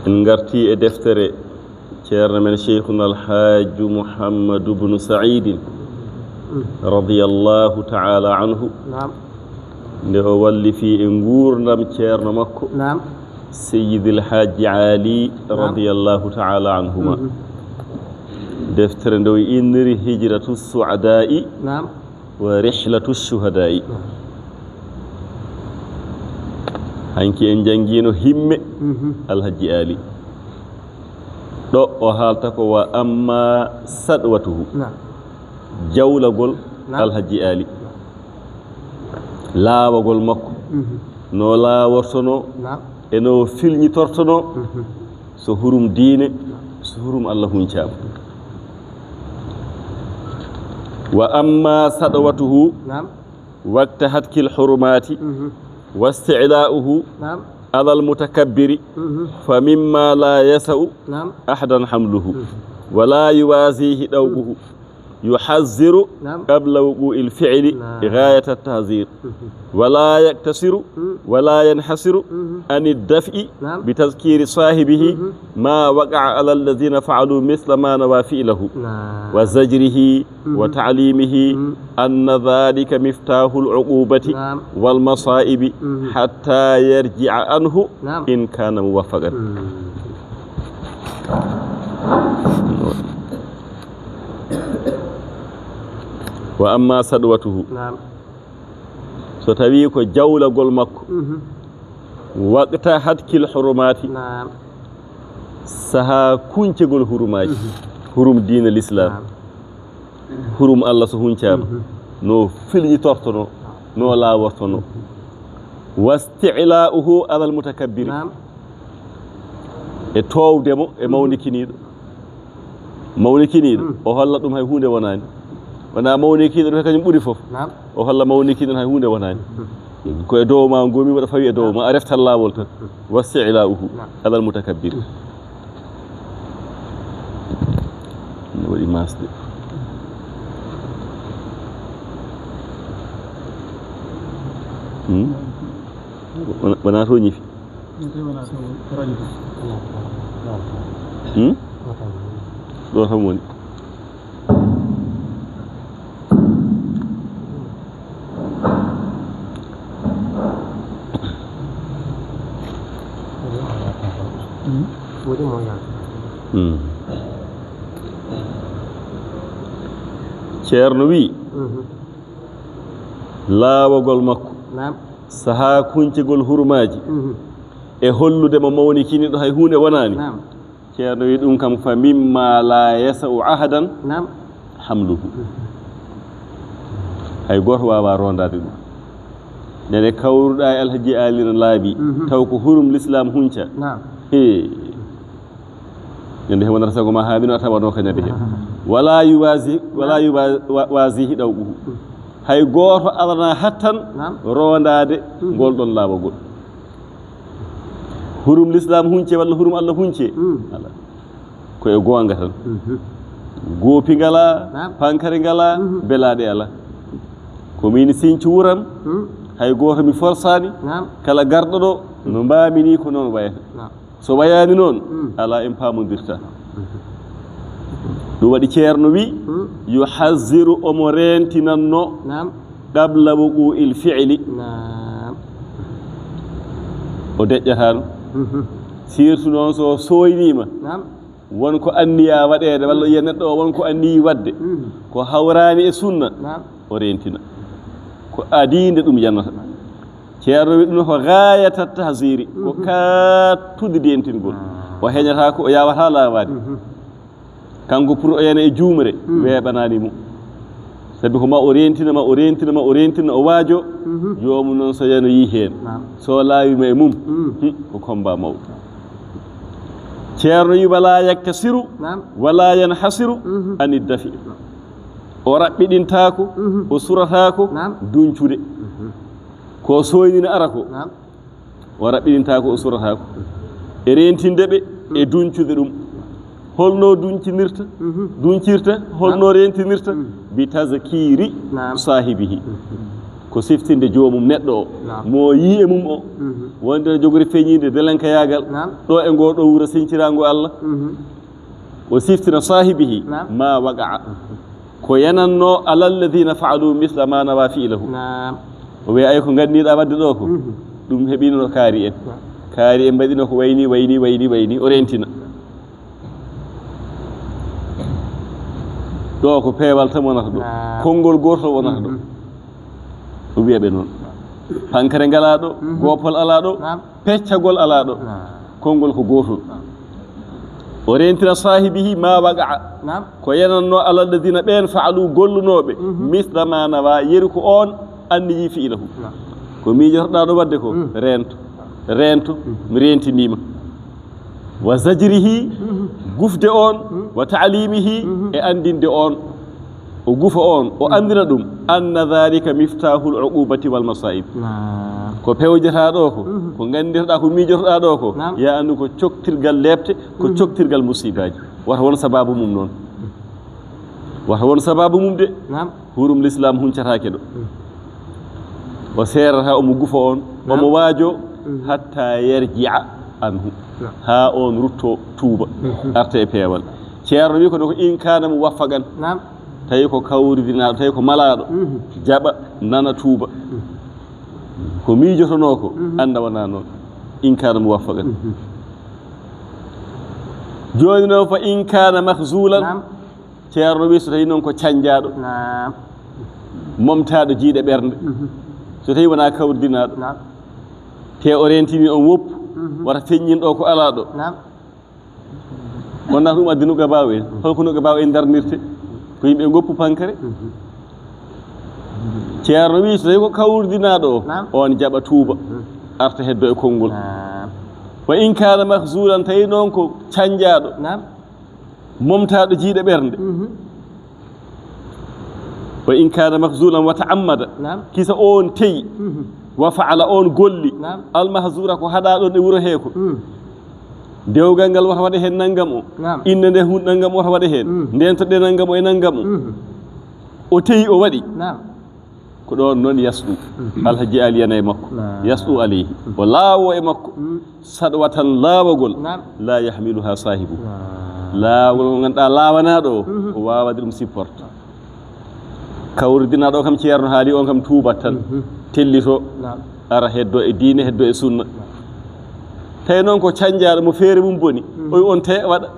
en garti e deftere ceerno men cheikhuna alhaaju Mouhamadou bnu Saïdin radiyallahu ta'ala anhu nde o walli fi e nguurdam ceerno makko Seyyidil Haaji Ali radiyallahu ta'ala anhuma deftere nde o inniri hijratu su'ada'i wa rihlatu shuhada'i hanki en jangino himme alhaji Ali ɗo o haalta ko wa amma sadwatuhu jawlagol alhaji Ali laawagol makko no laawortono e no filñitortono so hurum diine so hurum Allah huncama wa amma sadwatuhu waqta hatkil hurumati واستعلاؤه على المتكبر فمما لا يسع أحدا حمله ولا يوازيه دوبه يحذر قبل وقوع الفعل غاية التحذير ولا يقتصر ولا ينحصر عن الدفع بتذكير صاحبه ما وقع على الذين فعلوا مثل ما نوى فعله وزجره وتعليمه أن ذلك مفتاح العقوبة والمصائب حتى يرجع عنه إن كان موفقا wa amma sadwatuhu so tawi ko jawlagol makko waqta hatkil hurumati saha kuncegol hurumaji hurum diina l'islam hurum Allah so huncama no filñi tortono no laawortono wasti'la'uhu ala al-mutakabbir e towdemo e mawnikiniɗo o holla ɗum hay hunde wonani wana mawnikiɗo to kañum ɓuri fof o holla mawnikiɗo hay hunde wonani ko e dow ma gomi waɗa fawi e dow ma a reftan laawol tan wasti'la'uhu ala al-mutakabbir waɗi masde wona to ñifi ɗo tan woni ceerno wi laawagol makko saha kuncegol hurumaji e hollude mo mawnikiniɗo hay hunde wonani ceerno wi ɗum kam fa mimma la yasa'u ahadan hamluhu hay goto wawa rondade ɗum nene kawruɗa e alhaji Ali no laabi taw ko hurum l'islam hunca ñande he wonata sago ma haabino a tawano ka ñande he wala yuwasihi ɗawɓuhu hay goto alana hattan rondade ngol ɗon laawagol hurum l'islam hunce walla hurum Allah hunce ala koye gonga tan goopi ngala pankare ngala belaɗe ala komin sinci wuram hay goto mi forsani kala garɗo ɗo no mbamini ko noon wayata so wayani noon ala en pamodirta ɗum waɗi ceerno wi yuhazziru omo rentinanno qabla wuqu'il fi'li o deƴƴatano surtout noon so soynima wonko anniya waɗede walla yiya neɗɗo o wonko anniyi wadde ko hawrani e sunna o rentina ko adinde ɗum yannata ceerno wi ɗum ko gayata tahziri ko kattude dentingol o heñata ko o yawata laawade kanko pour o yana e juumre weeɓanani mum sabi ko ma o rentina o waajo jomum noon so yanoyi hen so laawima e mum ko combat mawɗo ceerno wi wala yaktasiru wala yanhasiru ani dafi o raɓɓiɗintako o suratako duncude ko soynina ara ko o raɓɓiɗintako o suratako e rentinde ɓe e duncude ɗum holno duncirta holno rentinirta bi tazkiri sahibihi ko siftinde joomum neɗɗo o mo yi e mum o wonde jogori feñide delenka yagal ɗo e ngoɗo wuro sincirago Allah o siftina sahibihi ma waqa'a ko yananno alal ladina fa'alu misla ma nawa fi'lahu o wi ay ko gandiɗa wadde ɗo ko ɗum heɓino kaari en mbaɗino ko wayni o rentina ɗo ko peewal tan wonata ɗo konngol gotol wonata ɗo o wiyaɓe noon pankare ngala ɗo gopol ala ɗo peccagol ala ɗo konngol ko gotol o rentina sahibihi ma waqa'a ko yananno alal ladina ɓen fa'alu gollunoɓe misla ma nawa yeri ko on anniyi fi'ilahu ko miijotoɗa ɗo wadde ko rento mi rentinima wa zajrihi gufde on wa ta'limihi e andinde on o gufa on o andina ɗum anna dhalika miftahul uqubati wal masa'ib ko pewjata ɗo ko gandirɗa ko miijotoɗa ɗo ko ya andu ko coktirgal lebte ko coktirgal musibaji wata won sababu mum noon wata won sababu mum de hurum l'islam huncatake ɗo o serata omo gufa on omo waajo hatta yarji'a anhu ha on rutto tuuba arta e peewal ceerno wi ko ɗo ko in kana mo waffagan tawi ko kawridinaɗo tawi ko malaɗo jaɓa nana tuuba ko miijotono ko anda wona noon in kana mo waffagan joni noon fa in kana mahzulan ceerno wi so tawi noon ko cañjaɗo momtaɗo jiiɗe ɓernde so tawi wona kawrdinaɗo te o rentini on woppu wata feññinɗo ko ala ɗo wonna ko ɗum addi nuga baw en holko nuga baw en darnirte ko yimɓe goppu pankare ceerno wi so tawi ko kawrdinaɗo o on jaɓa tuuba arta heddo e konngol wa in kana mahzulan tawi noon ko cañjaɗo momtaɗo jiiɗe ɓernde wa in kana mahzulan wa ta'ammada kisa on teyi wa fa'ala on golli al mahzura ko hada ɗon e wuro he ko dewgal ngal wata waɗe hen nanngam o inne nde hunde nanngam wata waɗe hen ndentoɗe nanngam o e nanngam o teyi o waɗi ko ɗon noon yasɗu alhaji ali yana e makko yasɗu alayhi o laawo e makko saɗwa tan laawagol la yahmiluha sahibu laawol ngo ganduɗa laawanaɗo o wawade ɗum supporte kawrdinaɗo kam ceerno haali on kam tuubat tan tellito ara heddo e diine heddo e sunna tawi noon ko cañjaɗo mo feere mum boni oy on te waɗa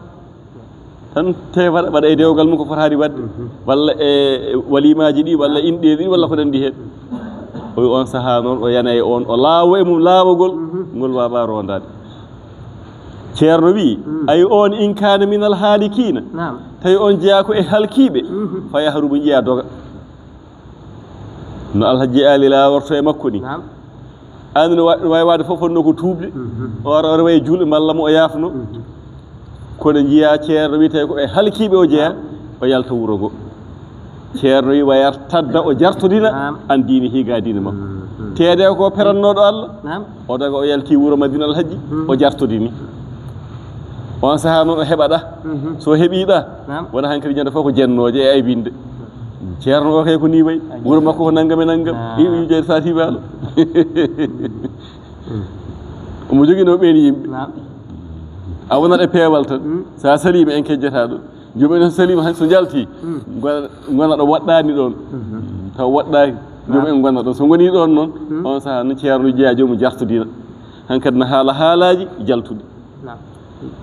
tan te waɗa e dewgal mum ko fotani wadde walla e walimaji ɗi walla inɗe ɗi walla ko nandi hen oy on saaha noon o yana e on o laawo e mum laawogol ngol wawa rondade ceerno wi ay on in kana min al halikina tawi on jeeya ko e halkiɓe fa yahrubu jiya doga no alhaji ali laaworto e makko ni andi no wawi wade fof fonno ko tuubde ora wayi julɓe malla mo o yaafno kono jiya ceerno wi tawi ko e halkiɓe o jeeya o yalta wuro ngo ceerno wi wayar tadda o jartodina an diine higa diine makko teede ko perannoɗo Allah o daga o yalti wuro madina alhaji o jartodini on saaha noon o heɓaɗa so heeɓiɗa wona hankkadi ñande fof ko jennoje e aybinde ceerno o kay ko ni wayi wuro makko ko nanggam e nanggam jeyde sa tibaalo omo joguino ɓen yimɓe a wonat e peewal tan sa salima en kejjata ɗo jomum en salima han so jalti gona ɗo waɗɗani ɗon taw waɗɗaki jomum en gona ɗon so goni ɗon noon on saaha no ceerno jeeya jomum jartodina hankkadi no haala haalaji jaltude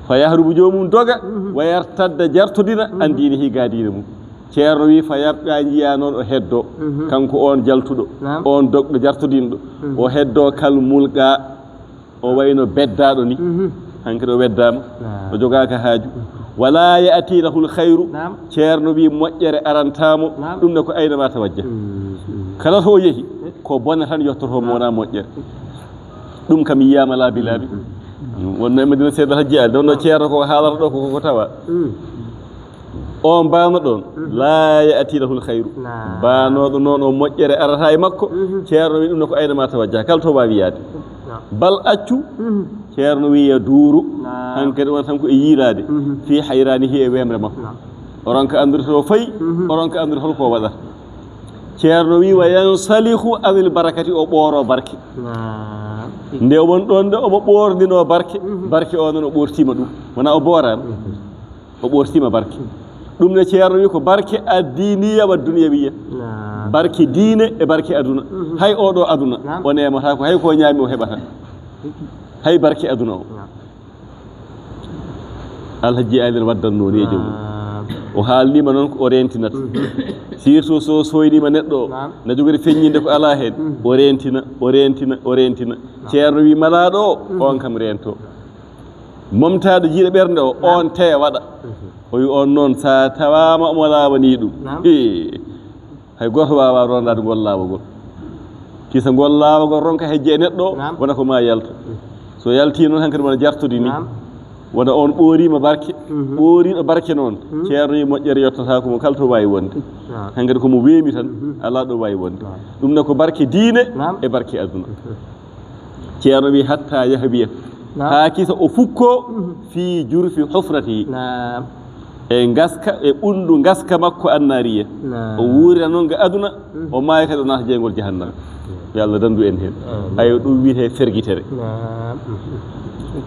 fa yahrubu jomum doga wa yartadda jartodina andini higa diine mum ceerno wi fa yabɓa jiya noon o heddo kanko on jaltuɗo on dogɗo jartodinɗo o heddo kal mulqa o wayno beddaɗo ni hankkadi o weddama o jogaka haaju wala ya'tinahu lkhayru ceerno wi moƴƴere arantamo ɗum ne ko aynama tawajja kala to yeehi ko bone tan yettoto mo wona moƴƴere ɗum kam yiyama laabi laabi wonno e madina seeɗa hajji ali donno ceerno ko haalata ɗo koko tawa on mbano ɗon la ya'tinahu lkhayru mbanoɗo noon o moƴƴere arata e makko ceerno wi ɗum ne ko aynama tawajja kala to wawi yaade bal accu ceerno wiya duuru hankkadi won tan ko e yiilade fi hayranihi e wemre makko oron ko andude to fayi oron ko andude holko waɗata ceerno wi wa yansalihu awil barakati o ɓooro barke nde won ɗon nde omo ɓoordino barke barke o noon o ɓortima ɗum wona o boorano o ɓortima barke ɗum ne ceerno wi ko barke addiniya wa duniyawiya barke diine e barke aduna hay oɗo aduna o nemata ko hay ko ñaami o heɓata hay barke aduna o alhaji ali waddanno ni e jomum o haalnima noon ko o rentinata surtout so soynima neɗɗo o na jogori feññinde ko ala hen o rentina ceerno wi malaɗo o on kam rento momtade jiiɗa ɓernde o on te waɗa o wi on noon sa tawama omo lawani ɗum hay goto wawa rondade ngol lawagol kisa ngol lawagol ronka hejje e neɗɗo o wona ko ma yalta so yalti noon hankadi wona jartude ni wona on ɓoorima barke ɓooriɗo barke noon ceerno wi moƴƴere yettata komo kala to wawi wonde hankadi komo weemi tan ala ɗo wawi wonde ɗum ne ko barke diine e barke aduna ceerno wi hatta yahbiya ha kisa o fukko fi jurfi hufratihi e gaska e ɓundu gaska makko annariya o wuurira noon ga aduna o maayi kadi o naata jeygol jahannama yo Allah dandu en hen ayo ɗum wiyete ferguitere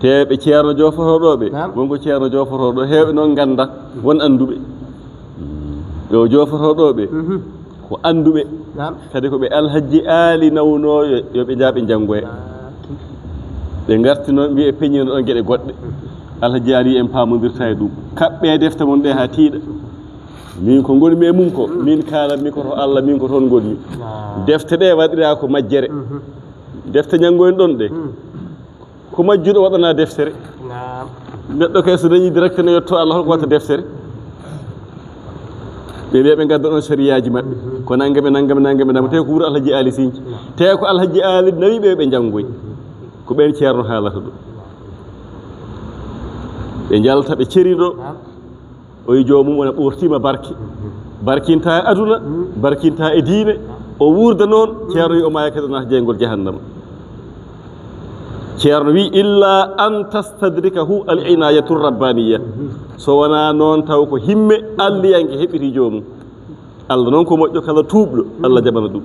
te ɓe ceerno jofotoɗoɓe wonko ceerno jofotoɗo heewɓe noon ganda won anduɓe yo jofotoɗoɓe ko anduɓe kadi koɓe alhaji aali nawnoyo yoɓe jaaɓe janggoya ɓe garti noon mbiye peñino ɗon gueɗe goɗɗe alhaji aali en pamodirta e ɗum kaɓɓe defte mon ɗe ha tiiɗa min ko gonmi e mum ko min kalanmi koto Allah min ko toon gonmi defte ɗe waɗira ko majjere defte janggoyen ɗon ɗe ko majjuɗo waɗana deftere neɗɗo kay so dañi direct ne yetto Allah holko watta deftere ɓe wiya ɓe gadda ɗon sariyaji maɓɓe ko nanggame te ko wuuro alhaji aali sinki te ko alhaji aali nawi ɓe janggoy ko ɓen ceerno haalata ɗo ɓe jalta ɓe ceriɗo o yi jomum wona ɓortima barke barkinta e aduna barkinta e diine o wuurda noon ceerno wi o maya kadi o naata jeygol jahannama ceerno wi illa an tastadrikahu al inayatu rabbaniya so wona noon taw ko himme alliyanke heɓiri jomum Allah noon ko moƴƴo kala tuubɗo Allah jaɓana ɗum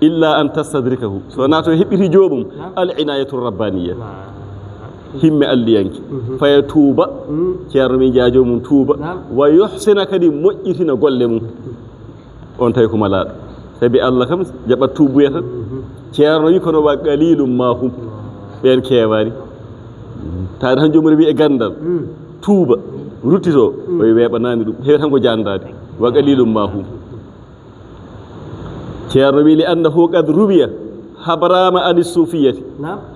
illa an tastadrikahu so wona to heɓiri jomum al inayatu rabbaniya himme alliyanke faya tuuba ceerno min jaa jomum tuuba wa yuhsina kadi moƴƴitina golle mum on tawi ko malaɗo sabi Allah kam jaɓat tuubuya tan ceerno wi kono wa qalilum ma hum ɓen keewani taade han jomum rewi e gandal tuuba ruttito o weeɓanani ɗum heewi tan ko jandade wa qalilum ma hum ceerno wi li annahu qad ruwiya habrama ani sufiyati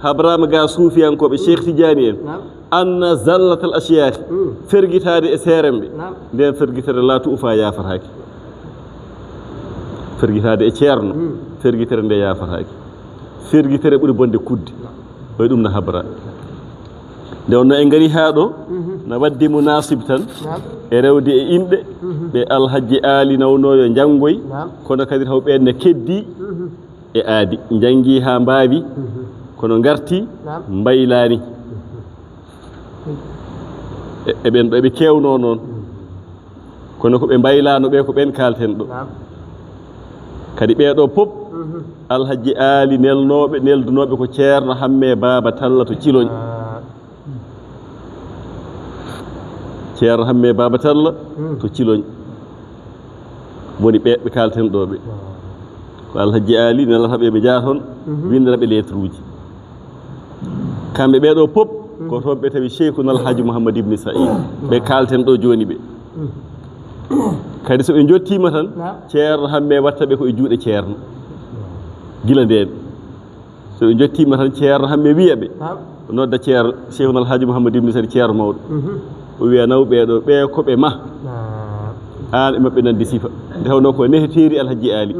habrama ga sufiyankoɓe cheikh tidiani en anna zallat al asiyati ferguitade e seeremɓe nden ferguitere la tuufa yafataki ferguitade e ceerno ferguitere nde yafataki ferguitere ɓuuri bonde kudde oy ɗum no habra nde wonno en gari ha ɗo no waddi munasib tan e rewde e inɗe ɓe alhaji aali nawnoyo janggoy kono kadi taw ɓenne keddi e aadi jangi ha mbaawi kono garti mbaylani e ɓen ɗo ɓe kewno noon kono ko ɓe mbaylano ɓe ko ɓen kalten ɗo kadi ɓeɗo pop alhaji aali neldunoɓe ko ceerno hamme baba talla to ciloñ ceerno hamme baba talla to ciloñ woni ɓe kalten ɗo ɓe ko alhaji aali nelataɓe ɓe jaa toon windiraɓe lettre uji kamɓe ɓeɗo pop ko toon ɓe tawi cheikhu alhaji mouhammad ibni saïd ɓe kalten ɗo joni ɓe kadi so ɓe jottima tan ceerno hamme wattaɓe koye juuɗe ceerno gila nden so ɓe jottima tan ceerno hamme wiyaɓe nodda ceerno cheikhu alhaji mouhammad ibni saïd ceerno mawɗo o wiya nawɓeɗo ɓe koɓe ma an e mabɓe nandi sifa nde tawno ko neheteri alhaji aali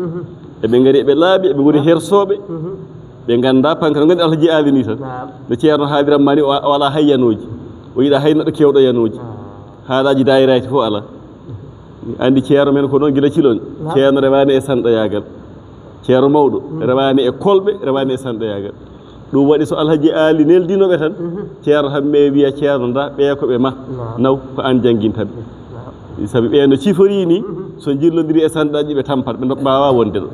eɓe gari eɓe laaɓi eɓe goni hersoɓe ɓe ganda pankata gandi alhaji aali ni tan no ceerno haaliranma ni o ala hay yanoji o yiiɗa hay neɗɗo kewɗo yanoji haalaji dayiraki fof ala andi ceerno men ko noon guila cilon ceerno rewani e sanɗoyagal ceerno mawɗo rewani e kolɓe rewani e sanɗoyagal ɗum waɗi so alhaji aali neldinoɓe tan ceerno hamme wiya ceerno da ɓe koɓe ma naw ko an jangguintaɓe sabi ɓe no cifori ni so jillodiri e sanɗaji ɓe tampat ɓe mbawa wonde ɗo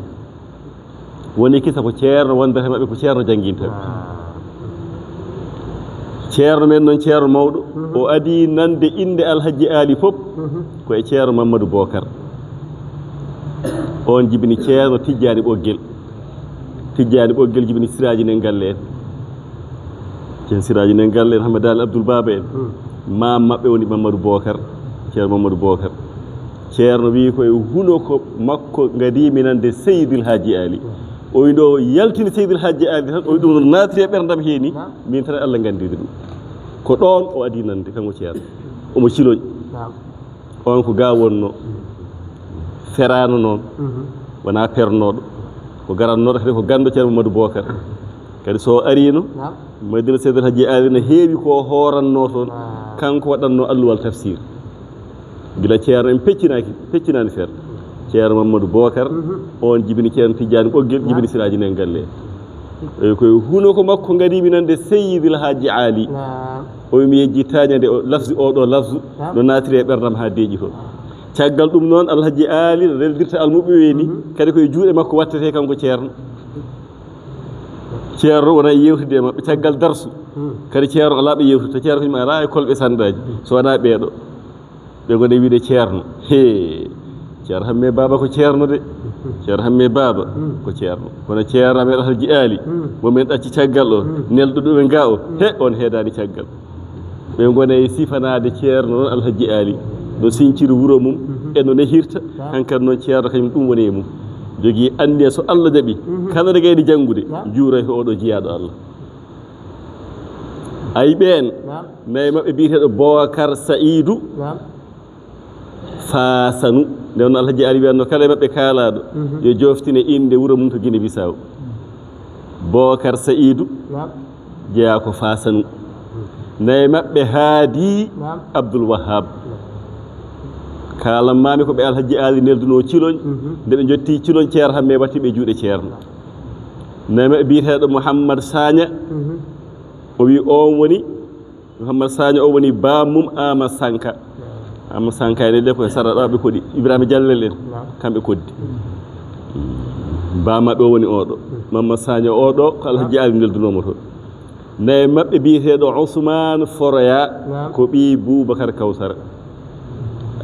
woni kisa ko ceerno wondata maɓɓe ko ceerno jangguinta ceerno men noon ceerno mawɗo o adi nande inde alhaji ali fof ko e ceerno Mamadou Bocar on jibini ceerno Tijjani Ɓoggel jibini siraji nen galle en cen siraji nen galle en Hamadani Abdoul Baba en mam maɓɓe woni Mamadou Bocar ceerno Mamadou Bocar ceerno wi koye huno ko makko gadimi nande Seydil Hadji Ali o wi ɗo yaltini Seydil Hadji Ali tan o wi ɗum no natiri e ɓerdam heeni min tan Allah gandiri ɗum ko ɗon o adi nande kanko ceerno omo ciloñ on ko ga wonno ferano noon wona pernoɗo ko garannoɗo kadi ko gando ceerno Mamadou Bocar kadi so arino Madina Seydil Hadji Ali no heewi ko horanno toon kanko waɗanno alluwal tafsir gila ceerno en peccinani feere ceerno Mamadou Bocar on jibini ceerno Tijjani Ɓoggel jibini siraji nen galle e koye huno ko makko gadimi nande Seydil Hadji Ali o mi yejji tañade o lafzi oɗo lafzu no natiri e ɓerdam ha deeƴi toon caggal ɗum noon Alhaji Ali no reldirta almuɓe weeni kadi koye juuɗe makko wattete kanko ceerno wona yewtude e maɓɓe caggal darsu kadi ceerno ala ɓe yewtude ceerno kañum ala e kolɓe sandaji so wona ɓeeɗo ɓe gone wiide ceerno ceerno hamme baba ko ceerno de ceerno hamme baba ko ceerno kono ceerno amen Alhaji Ali momin ɗacci caggal o nelɗo ɗumen ga o on heedani caggal ɓe gone e sifanade ceerno noon Alhaji Ali no sinciri wuro mum e no nehirta hankkadi noon ceerno kañum ɗum woni e mum jogui andi so Allah jaaɓi kala ɗo gayni janggude juuray ko oɗo jiyaɗo Allah ayi ɓen nayi mabɓe biyeteɗo Bocar Saïdou Fasanu nde wonno Alhaji Ali wiyanno kala e mabɓe kaalaɗo yo joftine inde wuro mum to Guinée Bissau Bocar Saïdou jeeya ko Fasanu nayi mabɓe Haadi Abdoul Wahab kalanmami ko ɓe Alhaji Ali nelduno ciloñ nde ɓe jotti ciloñ ceerno hamme watti ɓe juuɗe ceerno nayi mabɓe biyeteɗo Mouhammad Sagna o wi on woni Mouhammad Sagna o woni bamum Ama Sanka Ama Sanka ene ɗe koye saraɗoɓe koɗi Ibrahima Diallel en kamɓe koddi bamaɓe o woni oɗo Mouhammad Sagna oɗo ko Alhaji Ali neldunomo toon nayi mabɓe biyeteɗo Ousmane Foroya ko ɓi Boubacar Kawsara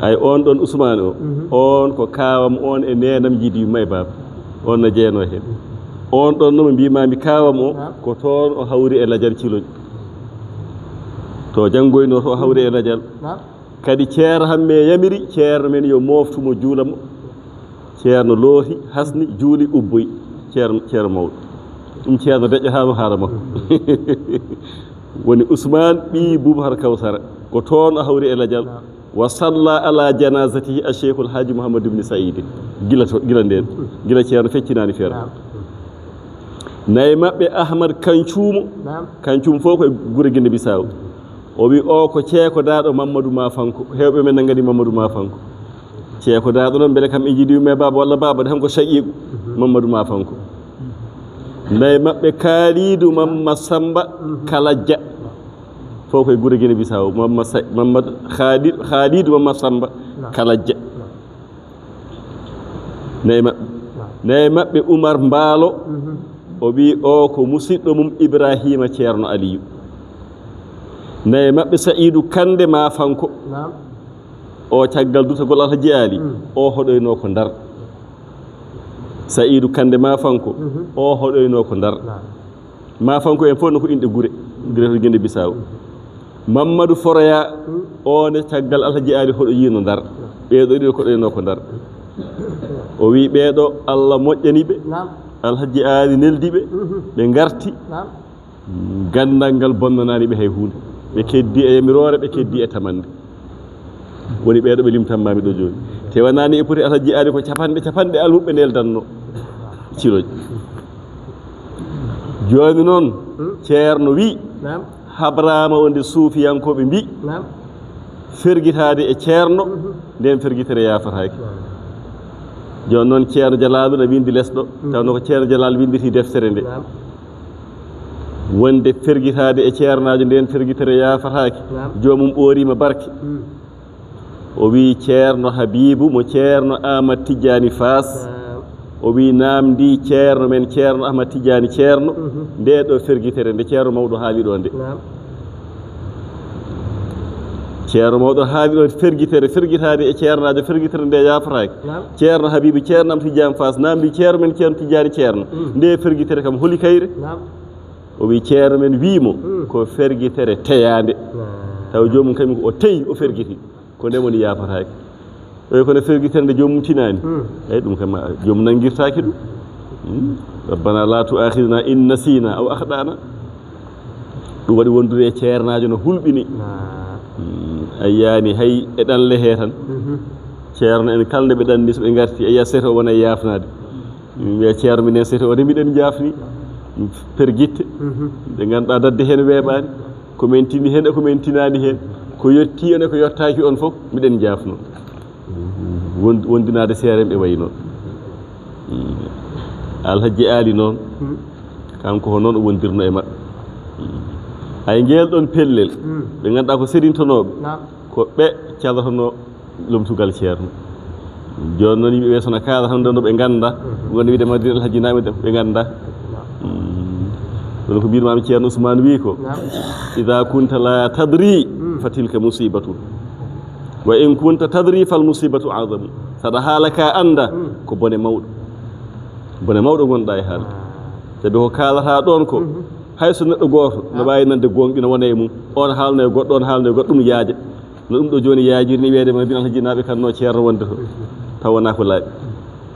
ay on ɗon Ousmane o on ko kawam on e nenam jiidi yumma e baba on no jeeyano hen on ɗon nomo mbimami kawam o ko toon o hawri e ladial ciloñ to janggoyno to o hawri e ladial kadi ceerno hamme yamiri ceerno men yo moftumo juulamo ceerno looti hasni juuli ubboyi ceerno mawɗo ɗum ceerno deƴƴatama haala makko woni Ousmane ɓi Boubacar Kawsara ko toon o hawri e ladial wa salla ala janazatihi a Cheikhul Haji Mouhamadou ibn Saïd gila nden gila ceerno feccinani feere nayi mabɓe Ahmad Kancumo fof koye guure Guinée Bissau o wi o ko ceekodaɗo Mamadou Mafanko hewɓe men nangani Mamadou Mafanko ceekodaɗo noon beele kam ɓe jiidi yumme baba walla baba de ham ko shaqiqu Mamadou Mafanko nayi mabɓe Kalidou Mamma Samba Kalajja fof koye guure Guinée Bissau Mamadou Khalidou Mamma Samba Kalajja nayi mabɓe Oumar Mbaalo o wi o ko musidɗo mum Ibrahima ceerno Aliyu nayi mabɓe Saïdou Kande Mafanko o caggal dutagol Alhaji Ali o hoɗoyno ko Ndar Saïdou Kande Mafanko o hoɗoyno ko Ndar Mafanko en fof no ko inɗe guure to Guinée Bissau Mamadou Foroya on e caggal Alhaji Ali hoɗo yino Ndar ɓeeɗo ɗiɗo koɗoyno ko Ndar o wi ɓeeɗo Allah moƴƴaniɓe Alhaji Ali neldiɓe ɓe garti gandal ngal bonnananiɓe hay hunde ɓe keddi e yamirore ɓe keddi e tamande woni ɓeeɗo ɓe limtanmami ɗo joni te wonani e poti Alhaji Ali ko capanɗe almuɓe neldanno ciloñ joni noon ceerno wi habrama wonde suufiyankoɓe mbi ferguitade e ceerno nden ferguitere yafataki joni noon ceerno Dialalo ne windi lesɗo tawno ko ceerno Dialalo winditi deftere nde wonde ferguitade e ceernajo nden ferguitere yafataki jomum ɓoorima barke o wi ceerno Habibou mo ceerno Ahmad Tidiani Fass o wi namdi ceerno men ceerno Ahmad Tidiani ceerno nde ɗo fergitere nde ceerno mawɗo haali ɗo nde ceerno mawɗo haali ɗo fergitere fergitade e ceernajo fergitere nde yafotaki ceerno Habibou ceerno Ahmad Tidiani Fass namdi ceerno men ceerno Tidiani ceerno nde fergitere kam holi kayre o wi ceerno men wimo ko fergitere teyande taw jomum kañum ko o teyi o fergiti ko nde woni yafotaki o kono fergitere nde jomum tinani eyi ɗum kam jomum nanguirtaki ɗum rabbana la tu'akhidna in nasina aw akhdana ɗum waɗi wondude e ceernajo no hulɓini a yiyani hay e ɗanle he tan ceerno en kala nde ɓe ɗanni so ɓe garti a yiya seto o wona e yafnade wiya ceerno minen seto o de mbiɗen jafni pergitte ɓe ganduɗa dadde hen weeɓani komin tini hen e komin tinani hen ko yetti on e ko yettaki on fof miɗen jafno wondinade seeren ɓe wayi noon Alhaji Ali noon kanko ko noon o wondirno e maɓɓe hay ngeel ɗon pellel ɓe ganduɗa ko sérintanoɓe ko ɓe calatono lomtugal ceerno joni noon yimɓeɓe sono kaala tan ɗon ɓe ganda wonde wiide Madina Alhaji Nami ɓe ganda ɗon ko mbirmami ceerno Ousmane wi ko ida kunta la tadri fa tilka musibatun wa in kunta tadri fal musibatu adamu saɗa haala ka anda ko bone mawɗo gonɗa e haalde sabi ko kalata ɗon ko hayso neɗɗo goto no wawi nande gonɗina wona e mum on haalno e goɗɗo on haalno e goɗɗo ɗum yaaja no ɗum ɗo joni yaajirni wiyede Madina Alhaji Naɓe kanno ceerno wonde to taw wona ko laaɓi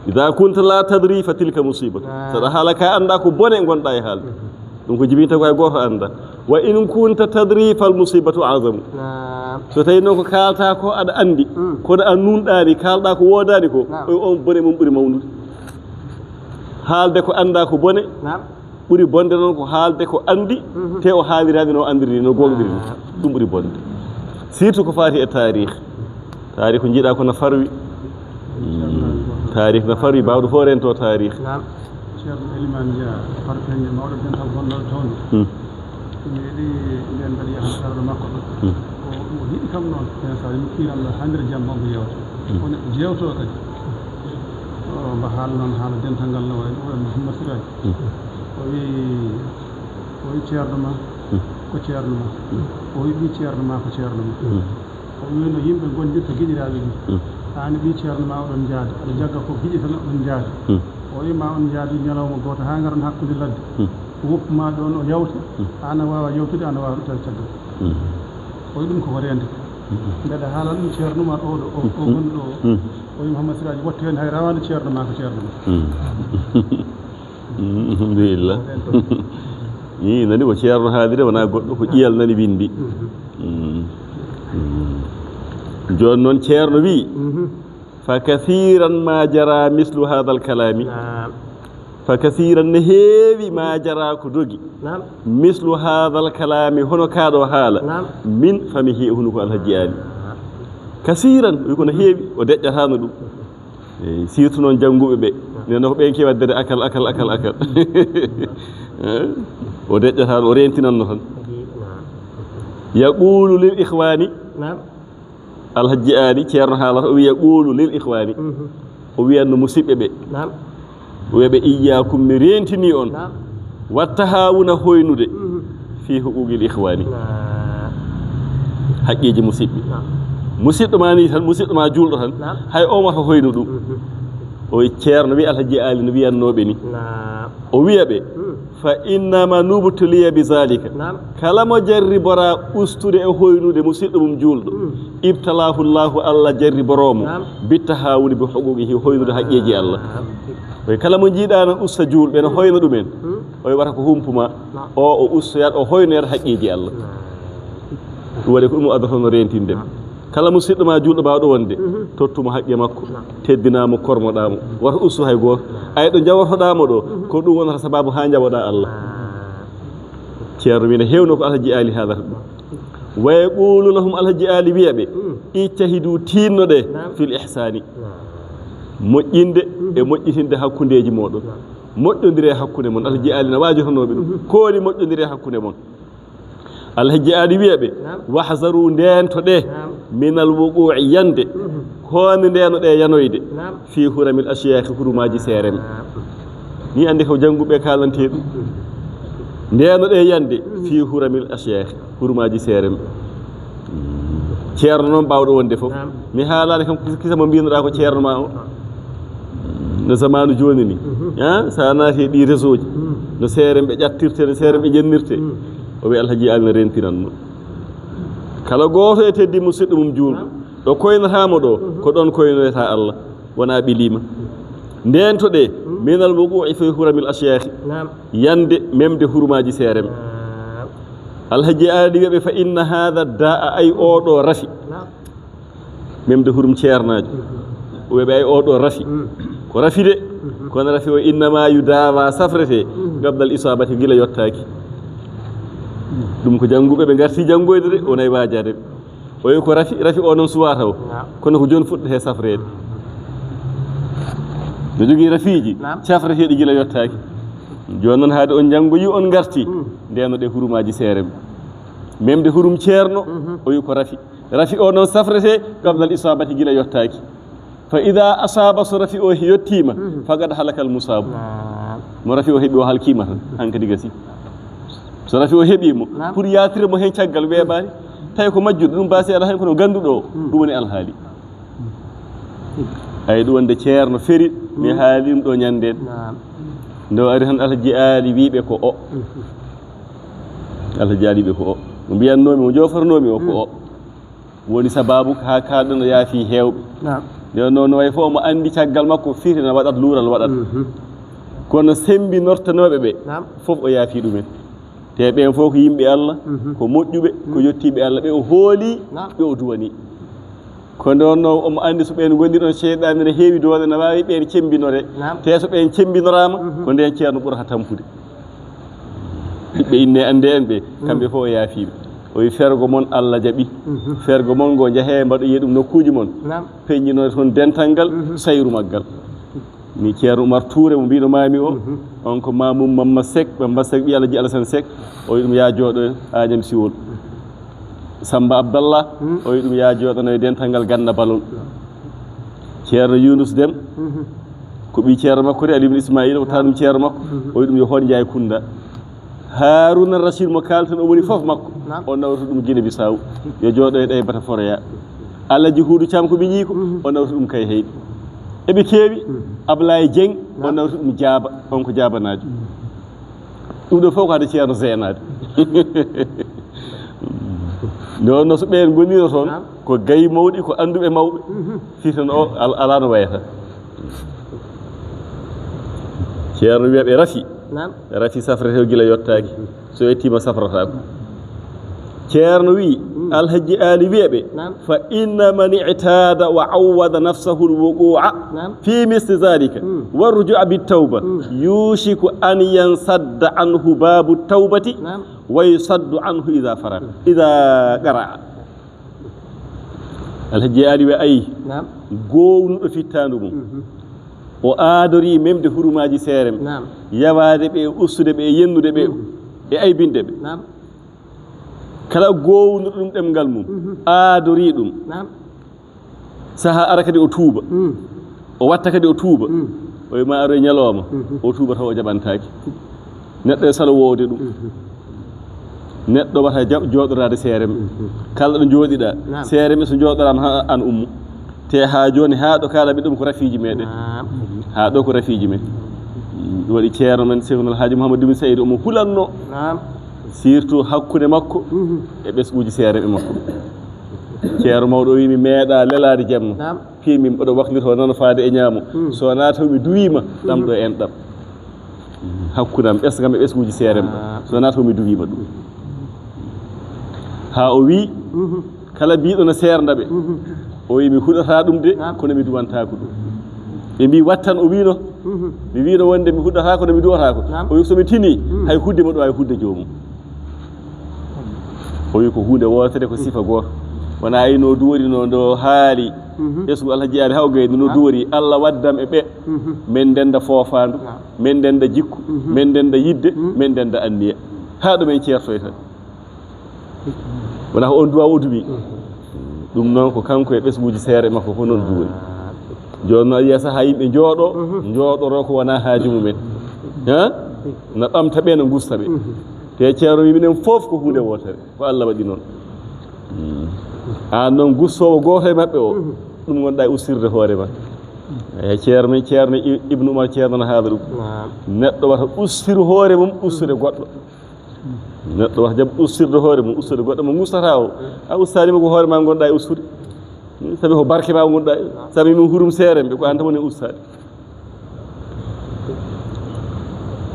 ida kunta la tadri fa tilka musibatu saɗa haala ka anda ko bone gonɗa e haalde ɗum ko jibinta ko hay goto anda wa in kunta tadri fal musibatu azamu so tawi noon ko kalta ko aɗa andi kono a nunɗani kalɗa ko wodani ko on bone mum ɓuuri mawnude haalde ko anda ko bone ɓuuri bonde noon ko haalde ko andi te o haalirade no andirni no gonɗiri ni ɗum ɓuuri bonde surtout ko fati e tarikh ko jiiɗa ko no farwi tarikh no farwi bawɗo fo rento tarikh ceerno Elimane Dia farfeñe mawɗo dental gonɗo toon mi yiɗi nden mbaɗa yahan sarɗo makko ɗo o yiɗi kam noon hen sa mi kiiranno hannde jamma omo yewta ko neɗɗo jewto kadi mbo haala noon haala dental ngal no wayi ɗum waɗa Mouhammad Siraji o wi ceerno ma ko ceerno ma o wi ɓi ceerno ma ko ceerno ma o wi no yimɓe gonɗirta giƴiraɓe ni an ɓi ceerno ma oɗon jaada aɗa jagga ko giƴi tan oɗon jaada o wi ma on jaadi ñalawma goto ha garan hakkude ladde woppuma ɗon o yawta an a wawa yawtude an a wawa ɗuttade caggal o wi ɗum ko rende mbeɗa haala ɗum ceerno ma oɗo o gonɗo o wi Mouhammad Siraji wattu hen hay rawande ceerno ma ko ceerno ma alhamdulillah ni nani ko ceerno haalire wona goɗɗo ko ƴiyal nani windi joni noon ceerno wi fa kathiran ma jara mislu hada al kalami fa kathiran ne heewi ma jara ko dogi mislu hada al kalami hono kaɗo haala min fami he hono ko Alhaji Ali kasiran wi kono heewi o deƴƴatano ɗum surtout noon jannguɓe ɓe neno ko ɓen kewi waddede akal o deƴƴatano o rentinanno tan yaqulu lil ikhwani Alhaji Ali ceerno haalata o wiya qulu lil ikhwani o wiyanno musidɓe ɓe o wiyaɓe iyyakum mi rentini on watta hawuna hoynude fi huquqil ikhwani haqqiji musidɗo ma ni tan musidɗo ma julɗo tan hay o wata hoynu ɗum o ceerno wi Alhaji Ali no wiyannoɓe ni o wiya ɓe fa innama nubtuliya bi zalika kala mo jarribora ustude e hoynude musidɗo mum julɗo ibtalahu llahu Allah jarriboromo bitta hawuni bi huquqihi hoynude haqqeji Allah oy kala mo jiiɗano usta julɓe no hoyna ɗumen o wata ko humpuma o ustoyat o hoynoyata haqqeji Allah ɗum waɗi ko ɗum addotono rentindeɓe kala musidɗo ma julɗo bawɗo wonde tottuma haqqe makko teddinamo kormoɗamo wata ustu hay goto ay ɗo jawotoɗamo ɗo ko ɗum wonata sababu ha jawoɗa Allah ceerno wine hewno ko Alhaji Ali haalata ɗum wa yaqulu lahum Alhaji Ali wiya ɓe ijtahidu tinnoɗe fil ihsani moƴƴinde e moƴƴitinde hakkudeji moɗon moƴƴodire hakkude mon Alhaji Ali no wajotonoɓe ɗum kooni moƴƴodire hakkude mon Alhaji Ali wiya ɓe wahzaru ndento ɗe minal wuqu'i yande hoonde ndenoɗe yanoyde fi huramil ashiyakhi hurumaji seereme ni andi ko jannguɓe kalante ɗum ndenoɗe yande fi huramil ashiyakhi hurumaji seereme ceerno noon mbawɗo wonde fof mi haalani kam kisama mbinoɗa ko ceerno ma o no zamanu joni ni sa naati e ɗi réseau ji no seeremɓe ƴattirte no seeremɓe jennirte o wi alhaji ali no rentinanno kala gooto e teddi musidɗo mum juulɗo ɗo koynatamo ɗo ko ɗon koynoyta Allah wona ɓilima ndentoɗe minal wuqu'i fi huramil ashiyakhi yande memde hurumaji seereme alhaji ali wiɓe fa inna hadha da'a ay oɗo rafi memde hurum ceernajo wiɓe ay oɗo rafi ko rafi de kono rafi o innama yudawa safrete gabdal isabati gila yottaki ɗum ko jannguɓe ɓe garti janngoyde de wonay wajade o wi ko rafi o noon suwa taw kono ko joni fuɗɗete safrede no jogui rafiji safreteɗi gila yottaki joni noon haade on janngoyi on garti ndenoɗe hurumaji seereme memde hurum ceerno o wi ko rafi o noon safrete gabdal isabati gila yottaki fa ida asaba so rafi o yettima fagad halakal musabu mo rafi o heeɓi o halkima tan hankadi gasi so rafi o heeɓimo pour yatiremo hen caggal weeɓani tawi ko majjuɗo ɗum basi ala hen kono ganduɗo o ɗum woni alhaali ay ɗum wonde ceerno feri mi haalim ɗo ñanden nde o ari tan alhaji ali wiɓe ko o alhaji ali wiɓe ko o mo mbiyannomi mo jofornomi o ko o woni sababu ha kalɗo no yaafi hewɓe nde noon no way fof mo andi caggal makko firti no waɗat luural waɗat kono sembi nortanoɓe ɓe fof o yaafi ɗumen te ɓen fof ko yimɓe Allah ko moƴƴuɓe ko yettiɓe Allah ɓe o hooli ɓe o duwani ko nden no omo andi so ɓen gonni ɗon cheyɗani ne heewi doole no wawi ɓen cembinore te so ɓen cembinorama ko nden ceerno ɓurata tampude ɓiɓɓe inne ande en ɓe kamɓe fof o yaafiɓe o wi fergo moon Allah jaɓi fergo moon ngo jeehe mbaɗoye ɗum nokkuji moon peññinode toon dental ngal sayru maggal mi ceerno Oumar Touré mo mbino mami o on ko mamum Mamma Seck ɓi Alaji Alassane Seck o wi ɗum ya jooɗo Agname Siwol Samba Abdallah o wi ɗum ya jooɗono e dental ngal Ganna Balol ceerno Younus Deme ko ɓi ceerno makko de Alibne Ismaïla o tanum ceerno makko o wi ɗum yo hon Ndiaye Kounda Haruna Rachid mo kalten o woni fof makko o nawta ɗum Guinée Bissau yo jooɗo e ɗaybata Foroya Alaji Huudu Thiam ko ɓiñi ko o nawta ɗum kay heyɗi eɓe keewi Ablaye Dieng o nawta ɗum Diaba on ko Diabanajo ɗum ɗo fof ko hade ceerno Zénade nde wonno so ɓen gonino toon ko gayi mawɗi ko anduɓe mawɓe fitan o ala no wayata ceerno wiyaɓe rafi safrete o gila yottaki so yettima safratako ceerno wi alhaji ali wiyaɓe fa inna man i'tada wa awwada nafsahu alwuqu'a fi misli dhalika warrujua bitawba yushiku an yansadda anhu babu tawbati wa yusaddu anhu ida qara'a alhaji ali wi ayi gownuɗo fittandu mum o aadori memde hurumaji seereme yawade ɓe ustude ɓe yennude ɓe e aybinde ɓe kala gownuɗo ɗum ɗemgal mum aadori ɗum saha ara kadi o tuuba o watta kadi o tuuba o wima aro e ñalawma o tuuba taw o jaɓantaki neɗɗo e salo wowde ɗum neɗɗo wata jooɗorade seereme kala ɗo jooɗiɗa seereme so jooɗorama an ummu te ha joni ha ɗo kalaɓe ɗum ko rafiji meɗen ha ɗo ko rafiji men ɗum waɗi ceerno men Cheikhul Hadji Mouhamadou Saydou omo hulanno surtout hakkude makko e ɓesguji seereɓe makko ceerno mawɗo o wi mi meeɗa lelade jamma pimi oɗo waklito nana faade e ñaamo so naataw mi duwima ɗam ɗo en ɗam hakkudam ɓesgam e ɓesguji seerema so naataw mi duwima ɗum ha o wi kala mbiɗo no seerndaɓe o wi mi huɗata ɗum de kono mi duwantako ɗum ɓe mbi wattan o wino mi wino wonde mi huɗɗata kono mi duwatako o wi somi tini hay hudde moɗo wawi hudde joomum o wi ko hunde wotere ko sifa goto wona ayi no duworino ndo haali ɓesgu alhaji ali haw gayno no duwori Allah waddam e ɓe min ndenda foofandu min ndenda jikku min ndenda yidde min ndenda anniya ha ɗo men ceertoy tan wona ko on duwa o duwi ɗum noon ko kanko e ɓesguji seere makko ko noon duuri joni noon yiya saha yimɓe jooɗoro ko wona haaji mumen ha no ɓamta ɓe no gusta ɓe te ceerno wi minen fof ko hunde wotere ko Allah waɗi noon an noon gussowo goto e maɓɓe o ɗum gonɗa e ustirde hoore ma e ceerno Ibnu Umar ceerno no haala ɗum neɗɗo wata ustir hoore mum ustude goɗɗo neɗɗo wata jam ustirde hoore mum ustude goɗɗo mo gustata o a ustanima ko hoore ma gonɗa e ustude sabi ko barke ma gonɗa e sabi min hurum seeremɓe ko an tan woni ustade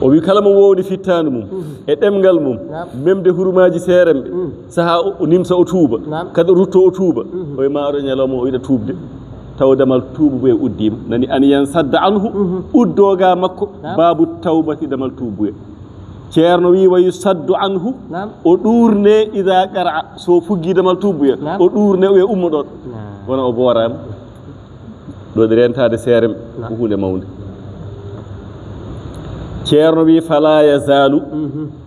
o wi kala mo wowni fittanu mum e ɗemgal mum memde hurumaji seeremɓe saha o nimsa o tuuba kadi rutto o tuuba o ma aɗo ñalawma o yiɗa tuubde tawdamal tuubu ɓe uddima nani an yan sadda anhu uddoga makko babu tawbati damal tuubuye ceerno wi wa yusaddu anhu o ɗurne ida qara so fuggi damal tuubuye o ɗurne o e ummo ɗon wona o boorama ɗo ɗe rentade seeremɓe ko hunde mawde ceerno wi fala yazalu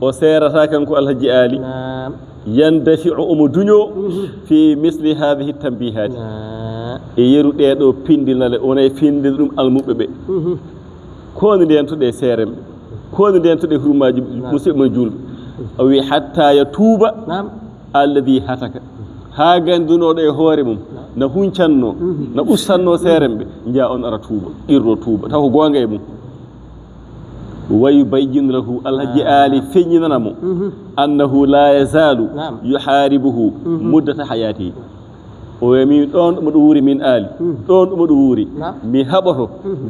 o seerata kanko alhaji ali yandafiu omo duño fi misli hadihi tambihati e yeru ɗeɗo pindinale wona e findinde ɗum almuɓe ɓe koni ndentoɗe seeremɓe koni ndentoɗe hurumaji musidɓe mon julɓe o wi hatta ya tuuba alladi hataka ha gandunoɗo e hoore mum no huncanno no ustanno seeremɓe jiya on ara tuuba irro tuuba taw ko gonga e mum ويبين له الحج آلي فينينامو أنه لا يزال يحاربه مدة حياته ويمي دون مدوري من آلي دون مدوري مي هبطو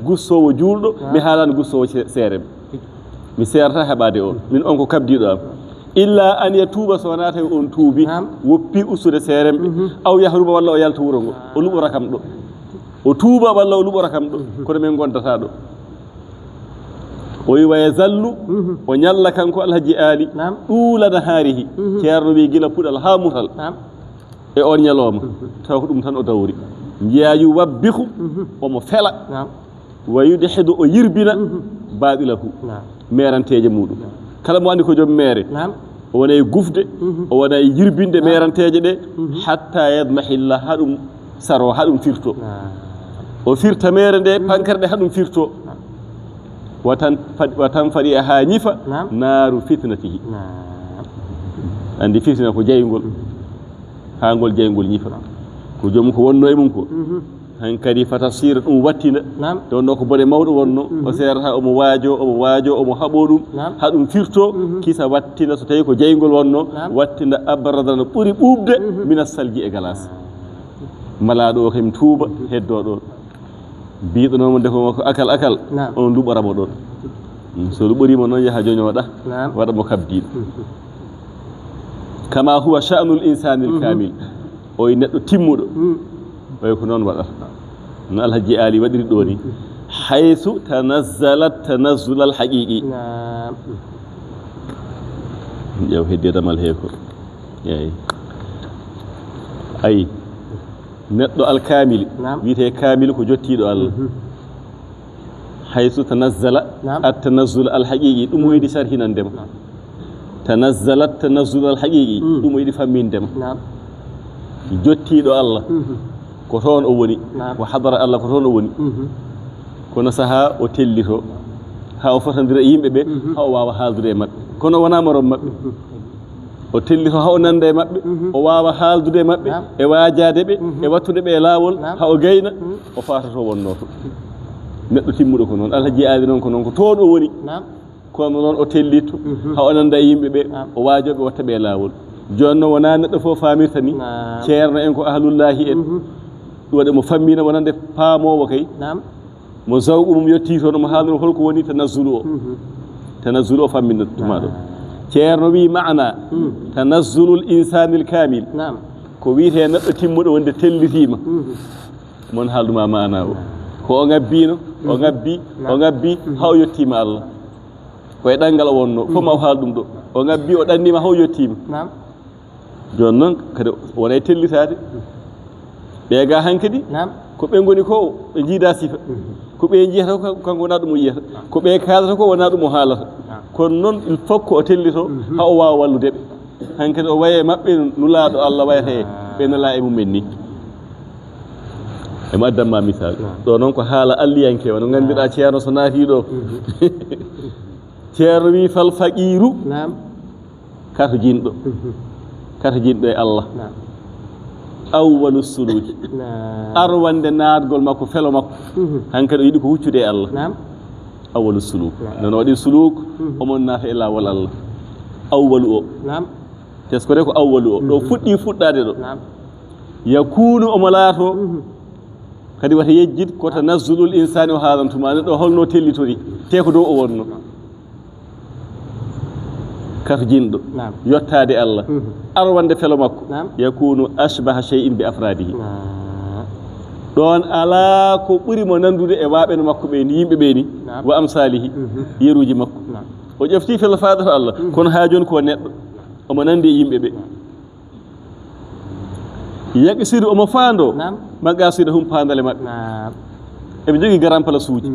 غوسو وجولدو مي حالان غوسو سيرم مي سيرتا هبادي اون من اونكو كابديدو am illa an yatuba sonata on tuubi woppi usude seerem aw yahruba walla o yalta wuro ngo o luɓora kam ɗo o tuuba walla o luɓora kam ɗo kono men gondata ɗo o wi wa yazallu o ñalla kanko alhaji ali ɗuula nahaarihi ceerno wi gila puɗal ha mutal e on ñalowma taw ko ɗum tan o dawri jiya yuwabbihu omo fela wa yudhidu o yirbina baɗilahu meranteje muɗum kala mo andi ko joom meere o wona e gufde o wona e yirbinde meranteje ɗe hatta yadmahilla haɗum saro haɗum firto o firta mere nde pankare ɗe haɗum firto watan faɗi e ha ñifa naaru fitnatihi andi fitna ko jeygol ha ngol jeygol ñifa ko joomum ko wonno e mum ko han kadi fata sira ɗum wattina donno ko bone mawɗo wonno o serata omo waajo omo haɓo ɗum haɗum firto kisa wattina so tawi ko jeygol wonno wattina abrada no ɓuuri ɓuuɓde mina salji e galas malaɗo o kam tuuba heddo ɗon biiɗonomo defo ko akal on luɓoramo ɗon so luɓorimo noon yaha joñoɗa waɗa mo kabdiɗo kama huwa sha'nul insanil kamil o e neɗɗo timmuɗo way ko noon waɗata no alhaji ali waɗiri ɗo ni haysu tanazzalat tanazzul al haqiqi ƴeew heddedamal he ko eyi ayi neɗɗo alkamili wiyete kamil ko jottiɗo Allah haysu tanazzala at tanazzul al haqiqi ɗum o yiɗi sarhinandema tanazzalat tanazzul al haqiqi ɗum o yiɗi fammindema jottiɗo Allah ko toon o woni ko hadara Allah ko toon o woni kono saha o tellito ha o fotodira yimɓe ɓe ha o wawa haaldude e maɓɓe kono wona marom maɓɓe o tellito ha o nanda e maɓɓe o wawa haaldude e maɓɓe e wajade ɓe e wattude ɓe e laawol ha o gayna o fatato wonnoto neɗɗo timmuɗo ko noon alhaji aadi noon ko noon ko toon o woni kono noon o tellito ha o nanda e yimɓe ɓe o waajoɓe watta ɓe e laawol joni noon wona neɗɗo fof famirta ni ceerno en ko ahlullahi en waɗa mo fammina wonande paamowo kay mo zawɓu mum yetti toon mo haalno holko woni tanazzulu o famminatuma ɗo ceerno wi maana tanazzulul insanil kamil ko wiyete neɗɗo timmuɗo wonde tellitima mon haalduma maana o ko o ngabbino o ngabbi ha o yettima Allah koye ɗanngal o wonno fof ma o haal ɗum ɗo o ngabbi o ɗannima ha o yettima joni noon kadi wona e tellitade ɓe ga hankadi ko ɓe goni ko ɓe jiida sifa ko ɓe jiyata ko kanko wona ɗum o yiyata ko ɓe kaalata ko wona ɗum o haalata kono noon il faut ko o tellito ha o wawa wallude ɓe hankkadi o waye maɓɓe nulaaɗo Allah wayata e ɓe nala e mumen ni e mo addamma misal ɗo noon ko haala alliyankewa no nganndirɗa ceerno so naati ɗo ceerno wi fal faqiru kato jinɗo e Allah awwalu suluki arwande naatgol makko felo makko hankkadi o yiɗi ko huccude e Allah awwalu suluk non waɗi suluk omon naata e laawol Allah awwalu o teskode ko awwalu o ɗo fuɗɗi fuɗɗade ɗo yakunu omo laato kadi wata yejjid ko tanazzulul insani o haalamtuma neɗɗo holno tellitori te ko dow o wonno kato jinɗo yottade Allah arwande felo makko yakunu ashbaha shay'in bi afradihi ɗon ala ko ɓuri mo nandude e waaɓe no makko ɓe ni yimɓe ɓe ni wa amsalihi yeruji makko o ƴefti felo faadato Allah kono ha joni ko neɗɗo omo nandi e yimɓe ɓe yaqsidu omo faando magasida hum paandale maɓɓe eɓe jogui garan place uji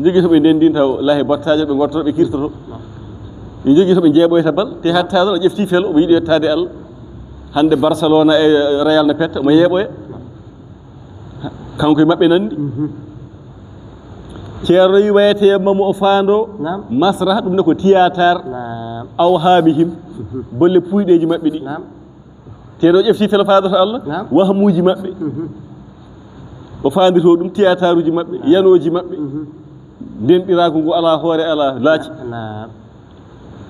jogui to ɓe ndendinta laahe bottaje ɓe gottoto ɓe kirtoto ɓe jogui to ɓe jeeɓoyta bal te hattaɗo o ƴefti felo omo yiiɗi yettade Allah hande Barcelona e Real ne petta omo yeeɓoya kanko e maɓɓe nandi ceerno wi wayete mamo o faando masraha ɗum ne ko théâtre aw haamihim bolle puyɗeji maɓɓe ɗi teɗo ƴefti felo faadato Allah wahmuji maɓɓe o faandito ɗum théâtre uji maɓɓe yanoji maɓɓe ndenɗirago ngu ala hoore ala laaci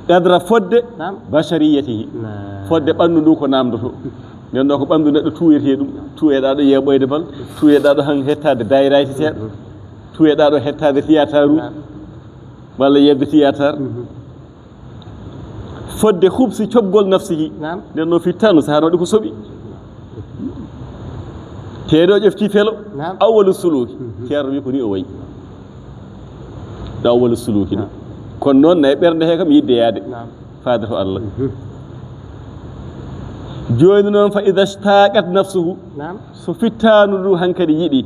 qadra fodde bashariyatihi fodde ɓanndu ndu ko namdoto nden ɗo ko ɓanndu neɗɗo tuuyete ɗum tuuyeɗa ɗo yeeɓoyde bal tuuyeɗa ɗo han hettade dayiraji seeɗa tuuyeɗa ɗo hettade théâtre uji walla yebde théâtre fodde hubsi coggol nafsihi nden no fittano sahano waɗi ko soɓi teeɗo ƴefti felo awwalu suluki ceerno wi ko ni o wayi ɗo awwalu suluki ɗo kono noon nayi ɓernde he kam yidde yaade faade to Allah joni noon fa ida staqat nafsuhu so fittanu ndu hankkadi yiɗi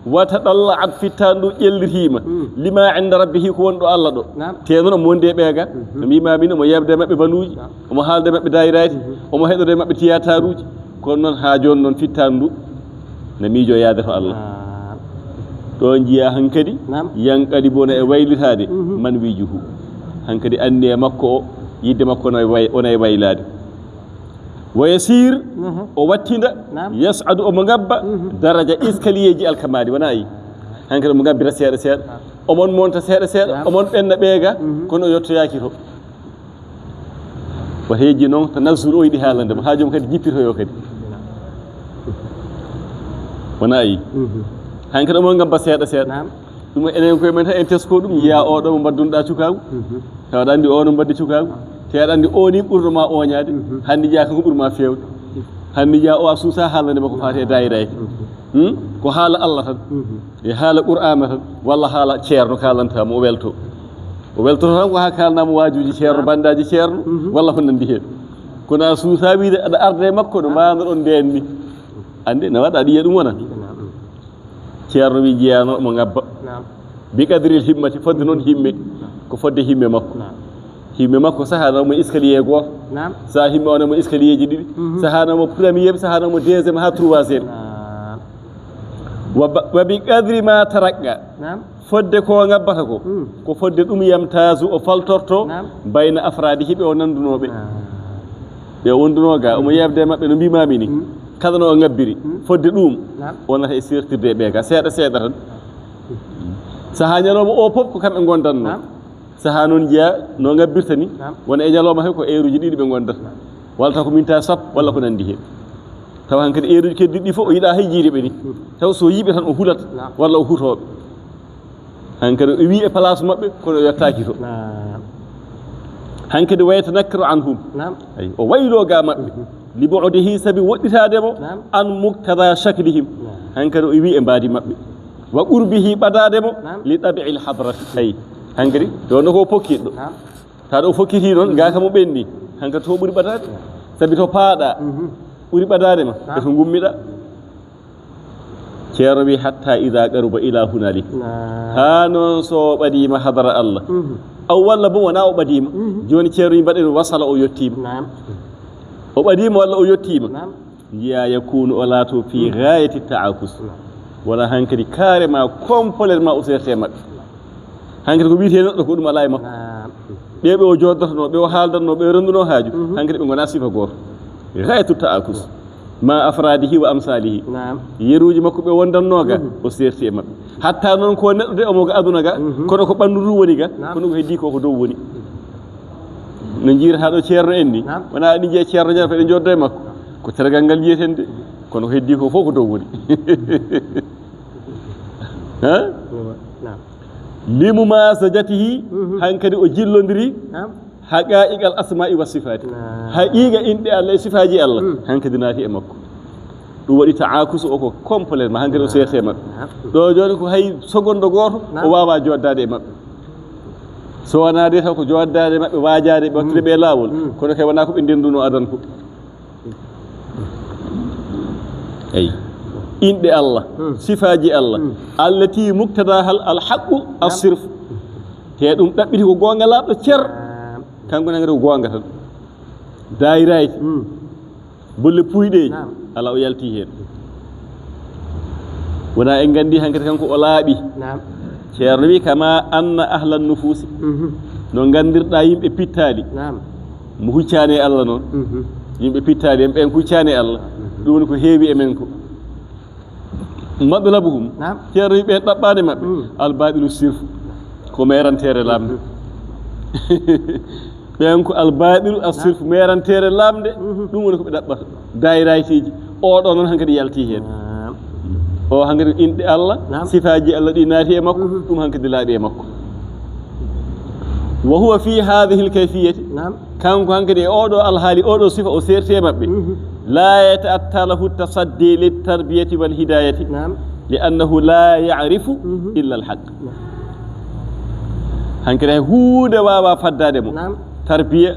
wata ɗallaat fittanu ndu ƴellitima lima inda rabbihi ko wonɗo Allah ɗo te noon omo wondi e ɓeega no mbimamin omo yebde maɓɓe banuji omo haalde maɓɓe dayirati omo heɗode maɓɓe théâtre uji kono noon ha joni noon fittanu ndu no miijo yaade to Allah ɗo jiiya hankkadi yankadi bona e waylitade man wijuhu hankkadi anni e makko o yidde makko ona e waylade wa yasir o wattinda yas'adu omo ngabba daraja escalier ji alkamadi wona yi hankkadi omo ngabbira seeɗa seeɗa omon monta seeɗa seeɗa omon ɓenna ɓeega kono o yettoyaki to o heeji noon tanazzul o yiɗi haalandema ha joom kadi jippitoyo kadi wona yi hankkadi omon ngabba seeɗa seeɗa ɗum enen koye men tan en tesko ɗum yiya oɗo mo mbaddunoɗa cukagu tawaɗa andi o no mbaddi cukagu tewaɗa andi o ni ɓurnoma oñade hande jiya kanko ɓuurma fewde hande jiya o a suusa haalandema ko fate e dayiraki ko haala Allah tan e haala qur'ana tan walla haala ceerno kalantama o weltoto tan ko ha kalnama wajuji ceerno bandaji ceerno walla ko nandi hen kono a suusa wiide aɗa arda e makko no mbano ɗon ndenni ande ne waɗa aɗa yiya ɗum wona ceerno wi jeyano omo ngabba bi qadril himmati fodde noon himme ko fodde himme makko sahanamo escalier goto sa himme onemo escalier ji ɗiɗi sahanamo premier sahanamo deuxiéme ha troisiéme wa bi qadri ma taraqqa fodde ko ngabbata ko fodde ɗum yamtasu o faltorto bayna afradi hiɓe o nandunoɓe ɓe wonduno ga omo yebde maɓɓe no mbimami ni kala no o ngabbiri fodde ɗum wonata e sertirde e ɓeega seeɗa seeɗa tan saha ñalawma o fof ko kamɓe gondatno saha noon jeeya no ngabbirta ni wona e ñalawma hay ko heure uji ɗiɗi ɓe gondata walla taw ko minta sappo walla ko nandi hen taw hankkadi heure uji keddiɗi ɗi fof o yiiɗa hay jiireɓe ni taw so yiiɓe tan o hulata walla o hutoɓe hankkadi o wi e place maɓɓe kono o yettaki to hankkadi wayata nakkiru anhum ay o waylo ga maɓɓe li bu'dihi sabi woɗɗitademo an muqtada shaklihim hankkadi o wi e mbaadi maɓɓe wa qurbihi ɓadademo li tabi'il hadrati ay hankkadi to no ko pokkiɗo taɗa o fokkiti noon ga kamo ɓenni hankkadi to ɓuuri ɓadade sabi to paaɗa ɓuuri ɓadadema e to gummiɗa ceerno wi hatta ida qaruba ila hunalik ha noon so ɓadima hadara Allah aw walla bo wona o ɓadima joni ceerno wi mbaɗen wasala o yettima o ɓadima walla o yettima jiya yakunu o laato fi gayati taafus wala hankadi carrément complètement o serte mabɓe hankadi ko wiite neɗɗo ko ɗum ala e makko ɓeɓe o joddotono ɓe o haaldanno ɓe renduno haaju hankadi ɓe gona sifa goto gaytu ta'akus ma afradihi wa amsalihi yeruji makko ɓe wondannoga o serti e mabɓe hatta noon ko neɗɗo de omoga aduna ga kono ko ɓandu ndu woni ga kono ko heddi koko dow woni no jiirata ɗo ceerno en ni wona ɗi jee ceerno ñana ɗe joddo e makko ko tergal ngal jiyeten de kono ko heddi ko fof ko dow woni ha limumasajatihi hankadi o jillodiri haqa'iqal asma'i wa sifati haqiqa inɗe Allah e sifaji Allah hankadi naati e makko ɗum waɗi ta'akusu o ko complètement hankadi o serte e maɓɓe ɗo joni ko hay seconde goto o wawa joddade e maɓɓe so wona de taw ko joddade maɓɓe wajade ɓe wattude ɓe lawol kono kay wona ko ɓe ndenduno adan ko eyi inɗe Allah sifaji Allah allati muktadahal alhaqqu as-sirf te ɗum ɗaɓɓiti ko gonga laaɓɗo cer kanko nangata ko gonga tan dayiraji bolle puyɗeji ala o yalti hen wona en gandi hankadi kanko o laaɓi ceerno wi kama anna ahlan nufusi no gandirɗa yimɓe pittali mo huccani e Allah noon yimɓe pittali en ɓen huccani e Allah ɗum woni ko heewi e men ko madlabuhum ceerno wi ɓen ɗaɓɓade maɓɓe albaɗilu sirfu ko merantere lamde ɓen ko albaɗilu asirfu merantere lamde ɗum woni ko ɓe ɗaɓɓata dayiraytiji oɗo noon hankadi yalti hen o hankadi inɗe Allah sifaji Allah ɗi naati e makko ɗum hankadi laaɓi e makko wa huwa fi hadihi lkayfiyati kanko hankadi e oɗo alhaali oɗo sifa o serte maɓɓe la yata'atta lahu tasaddi litarbiyati walhidayati li annahu la ya'rifu illa alhaq hankadi hay huude wawa faddade mo tarbiya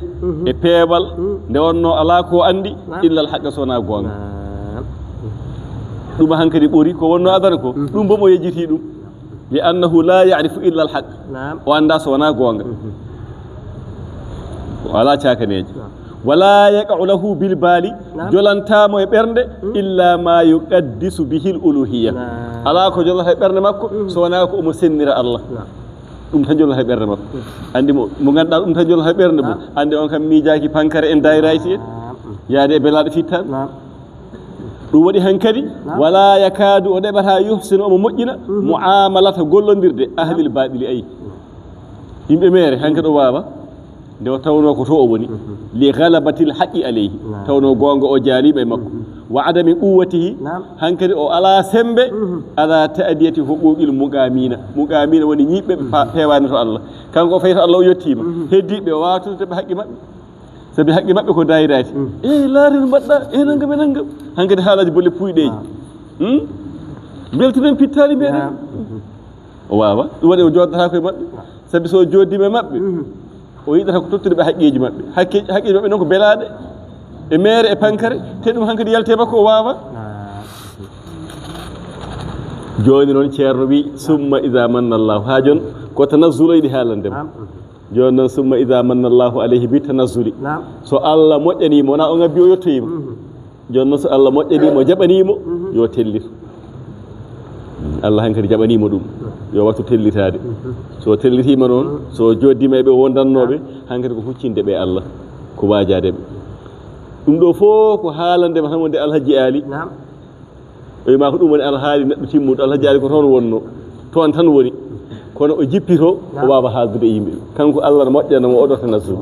e peeɓal nde wonno ala ko andi illa alhaqqa sowona gonga ɗum hankadi ɓori ko wonno adana ko ɗum bo mo yejjiti ɗum li annahu la ya'rifu illa alhaq o anda sowona gonga o ala cakaneji wala yaqa'u lahu bil bali jolantamo e ɓernde illa ma yuqaddisu bihi l uluhiyya ala ko jolata e ɓernde makko sowona ko omo sennira Allah ɗum tan jolata e ɓernde makko andi mo ganduɗa ɗum tan jolata e ɓernde mum andi on kam miijaki pankare en dayirayti en yaade e belaɗo fittan ɗum waɗi hankadi wala yakadu o ɗeɓata yuhsinu omo moƴƴina muamalata gollodirde ahlil baɗili ayi yimɓe mere hankadi o wawa nde o tawno ko to o woni li galabatil haqqi alayhi tawno gonga o jaaliɓe e makko wa adami quwwatihi hankadi o ala sembe ala ta'diyati huquqil muqamina woni ñiɓɓe pewani to Allah kanko o fayi to Allah o yettima heddiɓe o wawa tude ɓe haqqi maɓɓe sabi haqqi maɓɓe ko dayirati laari no mbaɗɗa nangam e nangam hankadi haalaji bolle puyɗeji beltinen pittali mbeɗen o wawa ɗum waɗi o joddata koye maɓɓe sabi so joddima e maɓɓe o yiɗata ko tottude ɓe haqqeji maɓɓe haqqeji maɓɓe noon ko belaɗe e mere e pankare te ɗum hankadi yalte makko o wawa joni noon ceerno wi summa ida manna allahu ha jon ko tanazzuloyɗi haalandema joni noon summa ida manna allahu alayhi bi tanazzuli so Allah moƴƴanimo wona o ngabbi o yettoyimo joni noon so Allah moƴƴanimo jaɓanimo yo tellito Allah hankadi jaɓanimo ɗum yo wattu tellitade so tellitima noon so joddima eɓe wondannoɓe hankadi ko huccinde ɓe Allah ko wajadeɓe ɗum ɗo fof ko haalandema tan wonde alhaji ali o wima ko ɗum woni alhaali neɗɗo timmuɗo alhaji ali ko toon wonno toon tan woni kono o jippito o wawa haaldude e yimɓeɓe kanko Allah no moƴƴanamo oɗo tanazzul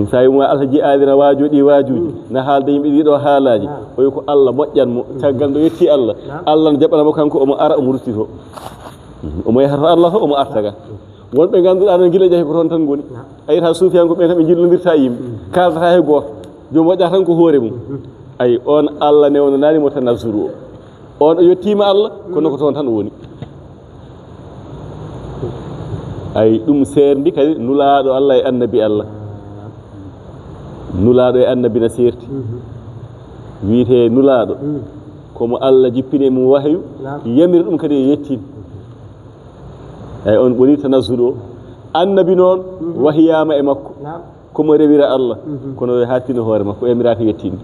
sa wima alhaji ali na waajo ɗi waajuji na haalda yimɓe ɗiɗo haalaji o wi ko Allah moƴƴanmo caggal nde yetti Allah Allah no jaɓanamo kanko omo ara omo ruttito omo yahata Allah to omo artaga wonɓe ganduɗa noon guila jaahi ko toon tan goni a yiyata suufiyanko ɓe kam ɓe jillodirta yimɓe kaldata he goto joni waɗa tan ko hoore mum ayi on Allah newnananimo tanazzuru o on o yettima Allah kono ko toon tan woni ay ɗum serdi kadi nulaɗo Allah e annabi Allah nulaɗo e annabi na serti wiite nulaɗo komo Allah jippini mum wahyu yamiri ɗum kadi e yettin ay on ɓuri tanazzul o annabi noon wahiyama e makko komo rewira Allah kono hattino hoore makko o yamirata yettinde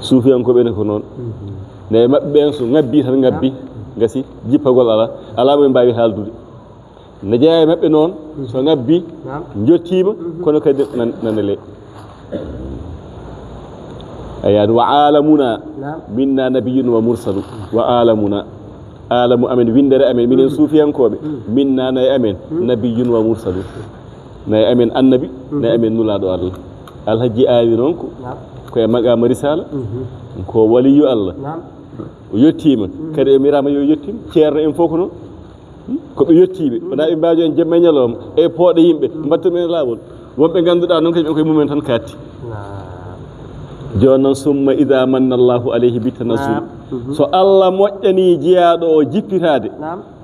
suufiyankoɓe ne ko noon nde maɓɓe ɓen so ngabbi tan ngabbi gasi jippagol ala ɓe mbawi haldude ne jeeya e maɓɓe noon so ngabbi jottima kono kadi nanele ayani wa alamuna minna nabiyun wa mursalu wa alamuna alamu amen windere amen minen suufiyankoɓe minna nayi amen nabiyun wa mursalu nayi amen annabi nayi amen nulaɗo Allah alhaji awi noon koye maqama risala ko waliyu Allah o yettima kadi e mirama yo yettima ceerno en fof ko noon koɓe yettiɓe wona ɓe mbajo en jemma e ñalawma e pooɗe yimɓe mbattamen lawol wonɓe ganduɗa noon kañum koye mumen tan katti joni noon summa ida manna Allahu alayhi bitanassul so Allah moƴƴani jeeyaɗo o jippitade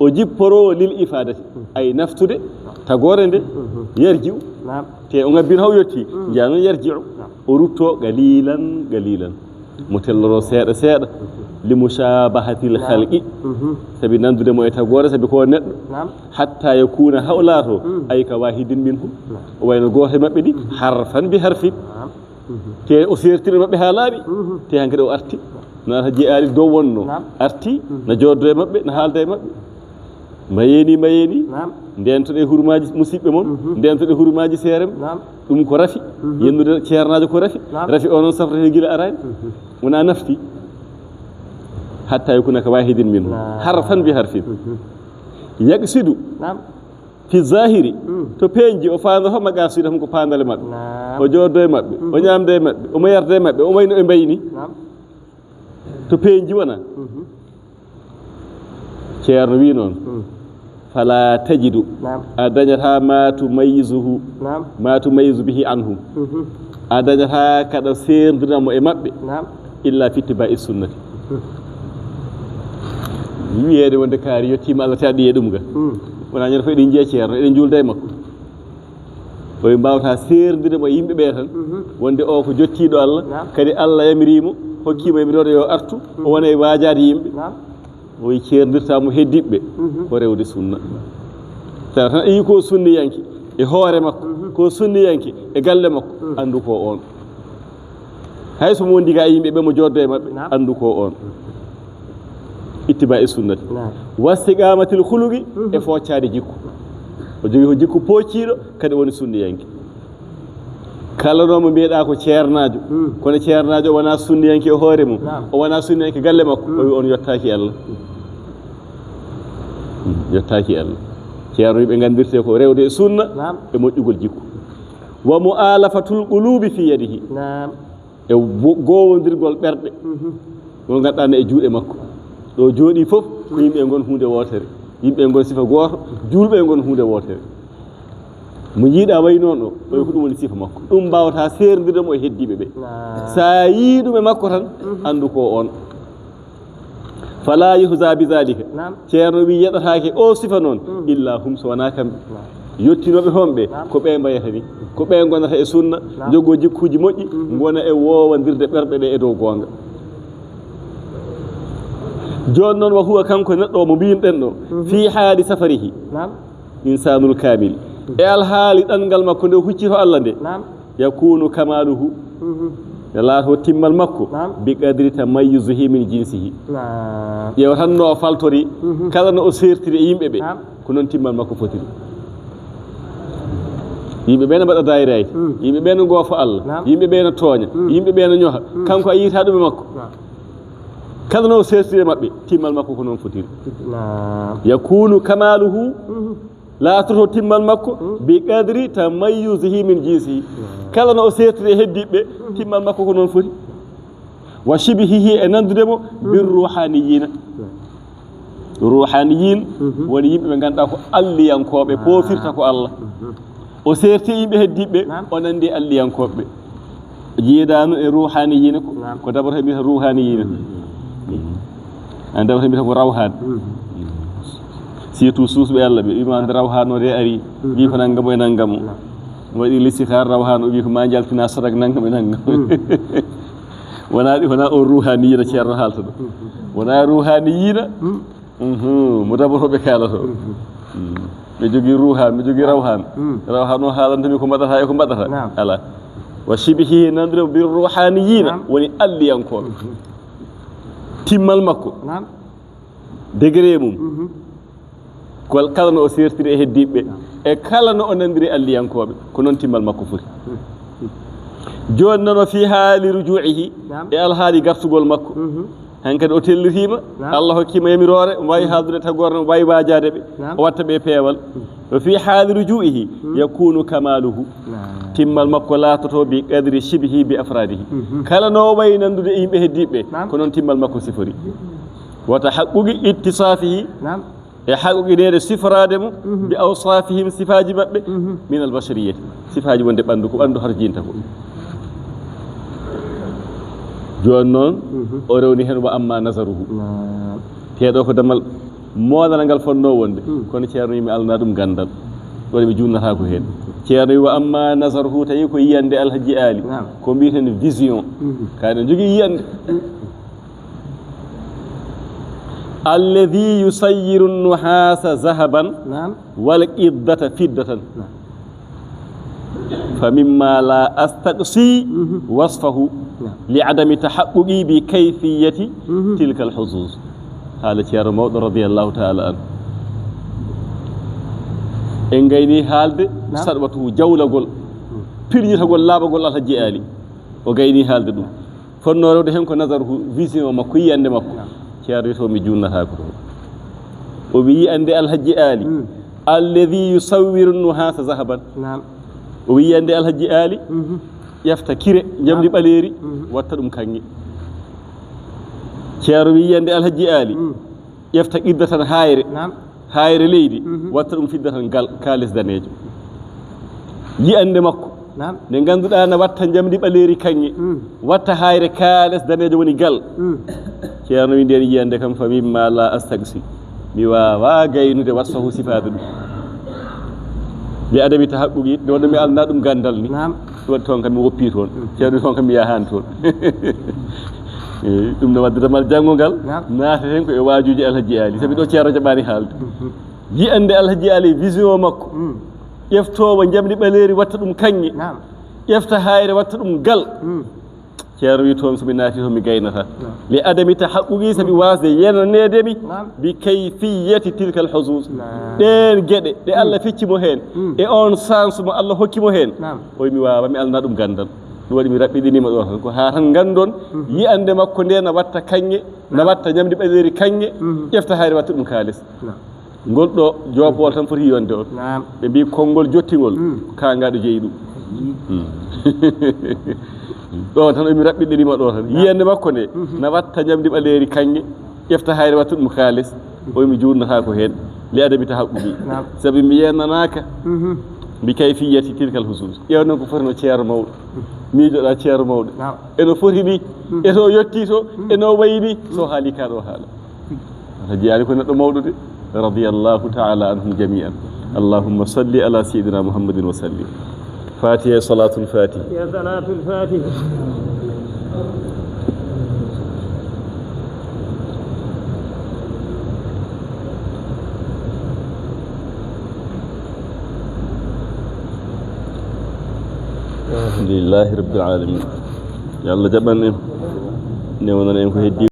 o jipporo lil ifadati ay naftude tagore nde yarji'u te o ngabbino haw yetti jeeya noon yarji'u o rutto qalilan qalilan mo telloro seeɗa seeɗa li mushabahatil khalqi sabi nandude mo e tagore sabi ko neɗɗo hatta yakuna hawlato ay ka wahidin minhum o wayno goto mabɓe ɗi harfan bi harfin te o sertiri mabɓe ha laaɓi te hankadi o arti no ata jeeyaali dow wonno arti no joddo e mabɓe no haalda e mabɓe mayeni ndentoɗe hurmaji musidɓe mon ndentoɗe hurmaji seerem ɗum ko rafi yennude ceernajo ko rafi o noon safrete gila arani wona nafti hatta yakuna ka wahidin minhum harfan bi harfin yaqsidu fi zahiri to peñji o faando ho magasida hum ko paandale mabɓe o joddo e mabɓe o ñamde e mabɓe o mayarde e mabɓe o wayno e mbayni to peñji wona ceerno wi noon fala tajidu a dañata ma tumayyizu bihi anhum a dañata kaɗa serdiramo e mabɓe illa fittiba e sunnati wiyede wonde kaari yettima Allah taɗi e ɗum ga wona ñande fof eɗen jiiya ceerno eɗen julda e makko oye mbawata serdiremo e yimɓe ɓe tan wonde o ko jottiɗo Allah kadi Allah yamirimo hokkima yamiroɗo yo artu o wona e wajade yimɓe o wi ceerdirtamo heddiɓe ko rewde sunna tawa tan yi ko sunniyanke e hoore makko ko sunniyanke e galle makko andu ko on hayso mo diga yimɓe ɓe mo joddo e mabɓe andu ko on ittiba e sunnati wastiqamatil khuluqi e foccade jikku o jogi ko jikku pocciɗo kadi woni sunniyanke kala no mo mbiyeɗa ko ceernajo kono ceernajo wona sunniyanke e hoore mum o wona sunniyanke galle makko o wi on yettaki Allah yettaki Allah ceerno ɓe gandirte ko rewde e sunna e moƴƴugol jikku wa mu'alafatul qulubi fi yadihi e gowodirgol ɓerɗe ɗo ganduɗa e juuɗe makko ɗo jooɗi fof ko yimɓe gon hunde wotere yimɓe gon sifa goto julɓe gon hunde wotere mo jiiɗa way noon ɗo ɗo ko ɗum woni sifa makko ɗum mbawata serdiremo e heddiɓe ɓe sa yii ɗum e makko tan andu ko on fala yuhza bi zalika ceerno wi yeɗatake o sifa noon illa hum so wona kamɓe yottinoɓe toon ɓe ko ɓe mbayata ni ko ɓe gonata e sunna jogo jikkuji moƴƴi gona e wowandirde ɓerɓe ɗe e dow gonga joni noon wa huwa kanko neɗɗo mo mbiyinɗen ɗo fi haali safarihi insanul kamil e alhaali ɗanngal makko nde huccito Allah nde yakunu kamaluhu e laato timmal makko bi qadri tamayyuzihi min jinsihi ƴeewa tan no o faltori kala no o sertiri e yimɓe ɓe ko noon timmal makko fotiri yimɓe ɓe ne mbaɗa dayiraji yimɓe ɓe ne goofa Allah yimɓe ɓe ne tooña yimɓe ɓe ne ñoha kanko a yiyata ɗum e makko kala no o sertiri e maɓɓe timmal makko ko noon fotiri yakunu kamaluhu laatoto timmal makko bi qadri tamayyuzihi min jinsihi kala no o sertiri e heddiɓe timmal makko ko noon foti wa shibihihi e nandudemo bir ruhaniyina ruhaniyin woni yimɓe ɓe ganduɗa ko alliyankoɓe pofirta ko Allah o serti yimɓe heddiɓe o nandi alliyankoɓe jiidano e ruhaniyina ko dabata mbiyata ruhaniyina an dabata mbiyata ko rawhan surtout suusɓe Allah ɓe wima nde rawhan o de ari wi ko nanggamo e nanggamo waɗi listikar rawhan o wi ko ma jaltina sadak nanggam e nanggam wona on ruhaniyina ceerno haalta ɗo wona ruhaniyina mo dabatoɓe kaalato ɓe jogui ruhan ɓe jogui rawhan rawhan o haalantami ko mbaɗata e ko mbaɗata ala wa shibihi nandire bir ruhaniyina woni alliyankoɓe timmal makko نعم degré mum kol kala no o sertiri e heddiɓe e kala no o nandiri alliyankoɓe ko noon timmal makko foti joni noon o fi haali rujuihi e alhaali gartugol makko han kadi o tellitima Allah hokkima yamirore o wawi haaldude tagore o wawi wajade ɓe o watta ɓe peewal o fi haali rujuihi yakunu kamaluhu timmal makko laatoto bi qadri shibhi bi afradihi kala no wayi nandude e yimɓe heddiɓe ko noon timmal makko sifori wata haqquqi ittisafihi e haqquqinede siforade mo bi awsafihim sifaji mabɓe min albashariyati sifaji wonde ɓandu ko ɓandu harjinta ko joni noon o rewni hen wa amma nasaruhu teeɗo ko damal modanal ngal fonno wonde kono ceerno yimi alna ɗum gandal ɗo mi junnata ko hen ceerno wi wa amma nasaruhu tawi ko yiyande alhaji ali ko mbiyeten vision kaɗen jogui yiyande alladhi yusayyiru nuhasa zahaban wal iddata fiddatan فمما لا أستقصي وصفه لعدم تحققي بكيفية تلك الحظوظ هذا شير موضع رضي الله تعالى عنه إن غيني هالد سربته جولة قول بيرني تقول لا بقول الله جيالي وغيني هالد دو فنورو دهم كنظره فيزيون مكوي عند مكو شير يسوم جون هاكو وبي عند الحجيالي الذي يصور النحاس ذهبا نعم o wiyande alhaji ali ƴefta kire jamdi ɓaleeri watta ɗum kanŋe ceero wiyande alhaji ali ƴefta qidda tan hayre leydi watta ɗum fidda tan gal kalis danejo yiyande makko nde ngannduɗaa ne watta jamdi ɓaleeri kanŋe watta hayre kalis danejo woni gal ceerno wi nden yiyande kam fa mimma la astagsi mi wawa gaynude wasfahu sifade ɗum mi adami tahaqquqi ɗo mi alna ɗum gandal ni ɗum toon kam mi woppi toon ceerno toon kam mi yahani toon ɗum no wadde damal janngo ngal naata hen ko e waajuji alhaji ali sabi ɗo ceerno jaɓani haalde yiyande alhaji ali vision makko ƴeftowo jamɗi ɓaleeri watta ɗum kanŋe ƴefta hayre watta ɗum gal ceerno wi toon somi naati toon mi gaynata li adami tahaqquqi sabi wasde yenanedemi bi kayfiyati tilka alhuzuz ɗen gueɗe ɗe Allah feccimo hen e on sens mo Allah hokkimo hen o mi wawa mi alna ɗum gandal ɗum waɗi mi raɓɓiɗinima ɗo tan ko ha tan gandon yiyande makko nde na watta kanŋe na watta ñamdi ɓaleeri kanŋe ƴefta hayre watta ɗum kalis ngol ɗo joopol tan foti yonde on ɓe mbi konngol jottigol kangaɗo jeeyi ɗum ɗo tan omi raɓɓiɗinima ɗo tan yiyande makko nde na watta ñamdi ɓaleeri kanŋe ƴefta hayre watta ɗum kalis omi jurnata ko hen li adabi tahaqquqi sabi mi yennanaka bi kayfiyati tilkal husus ƴewnon ko foti no ceero mawɗo miijoɗa ceero mawɗo eno foti ni eto yetti to eno wayi ni so haali ka ɗo haala ata jeeyani ko neɗɗo mawɗo de radiyallahu taala anhum jami'an allahumma salli ala sayidina muhammadin wa sallim فاتحة صلاة الفاتحة يا صلاة الفاتحة الحمد لله رب العالمين يلا جبن نيونا نينكو هدي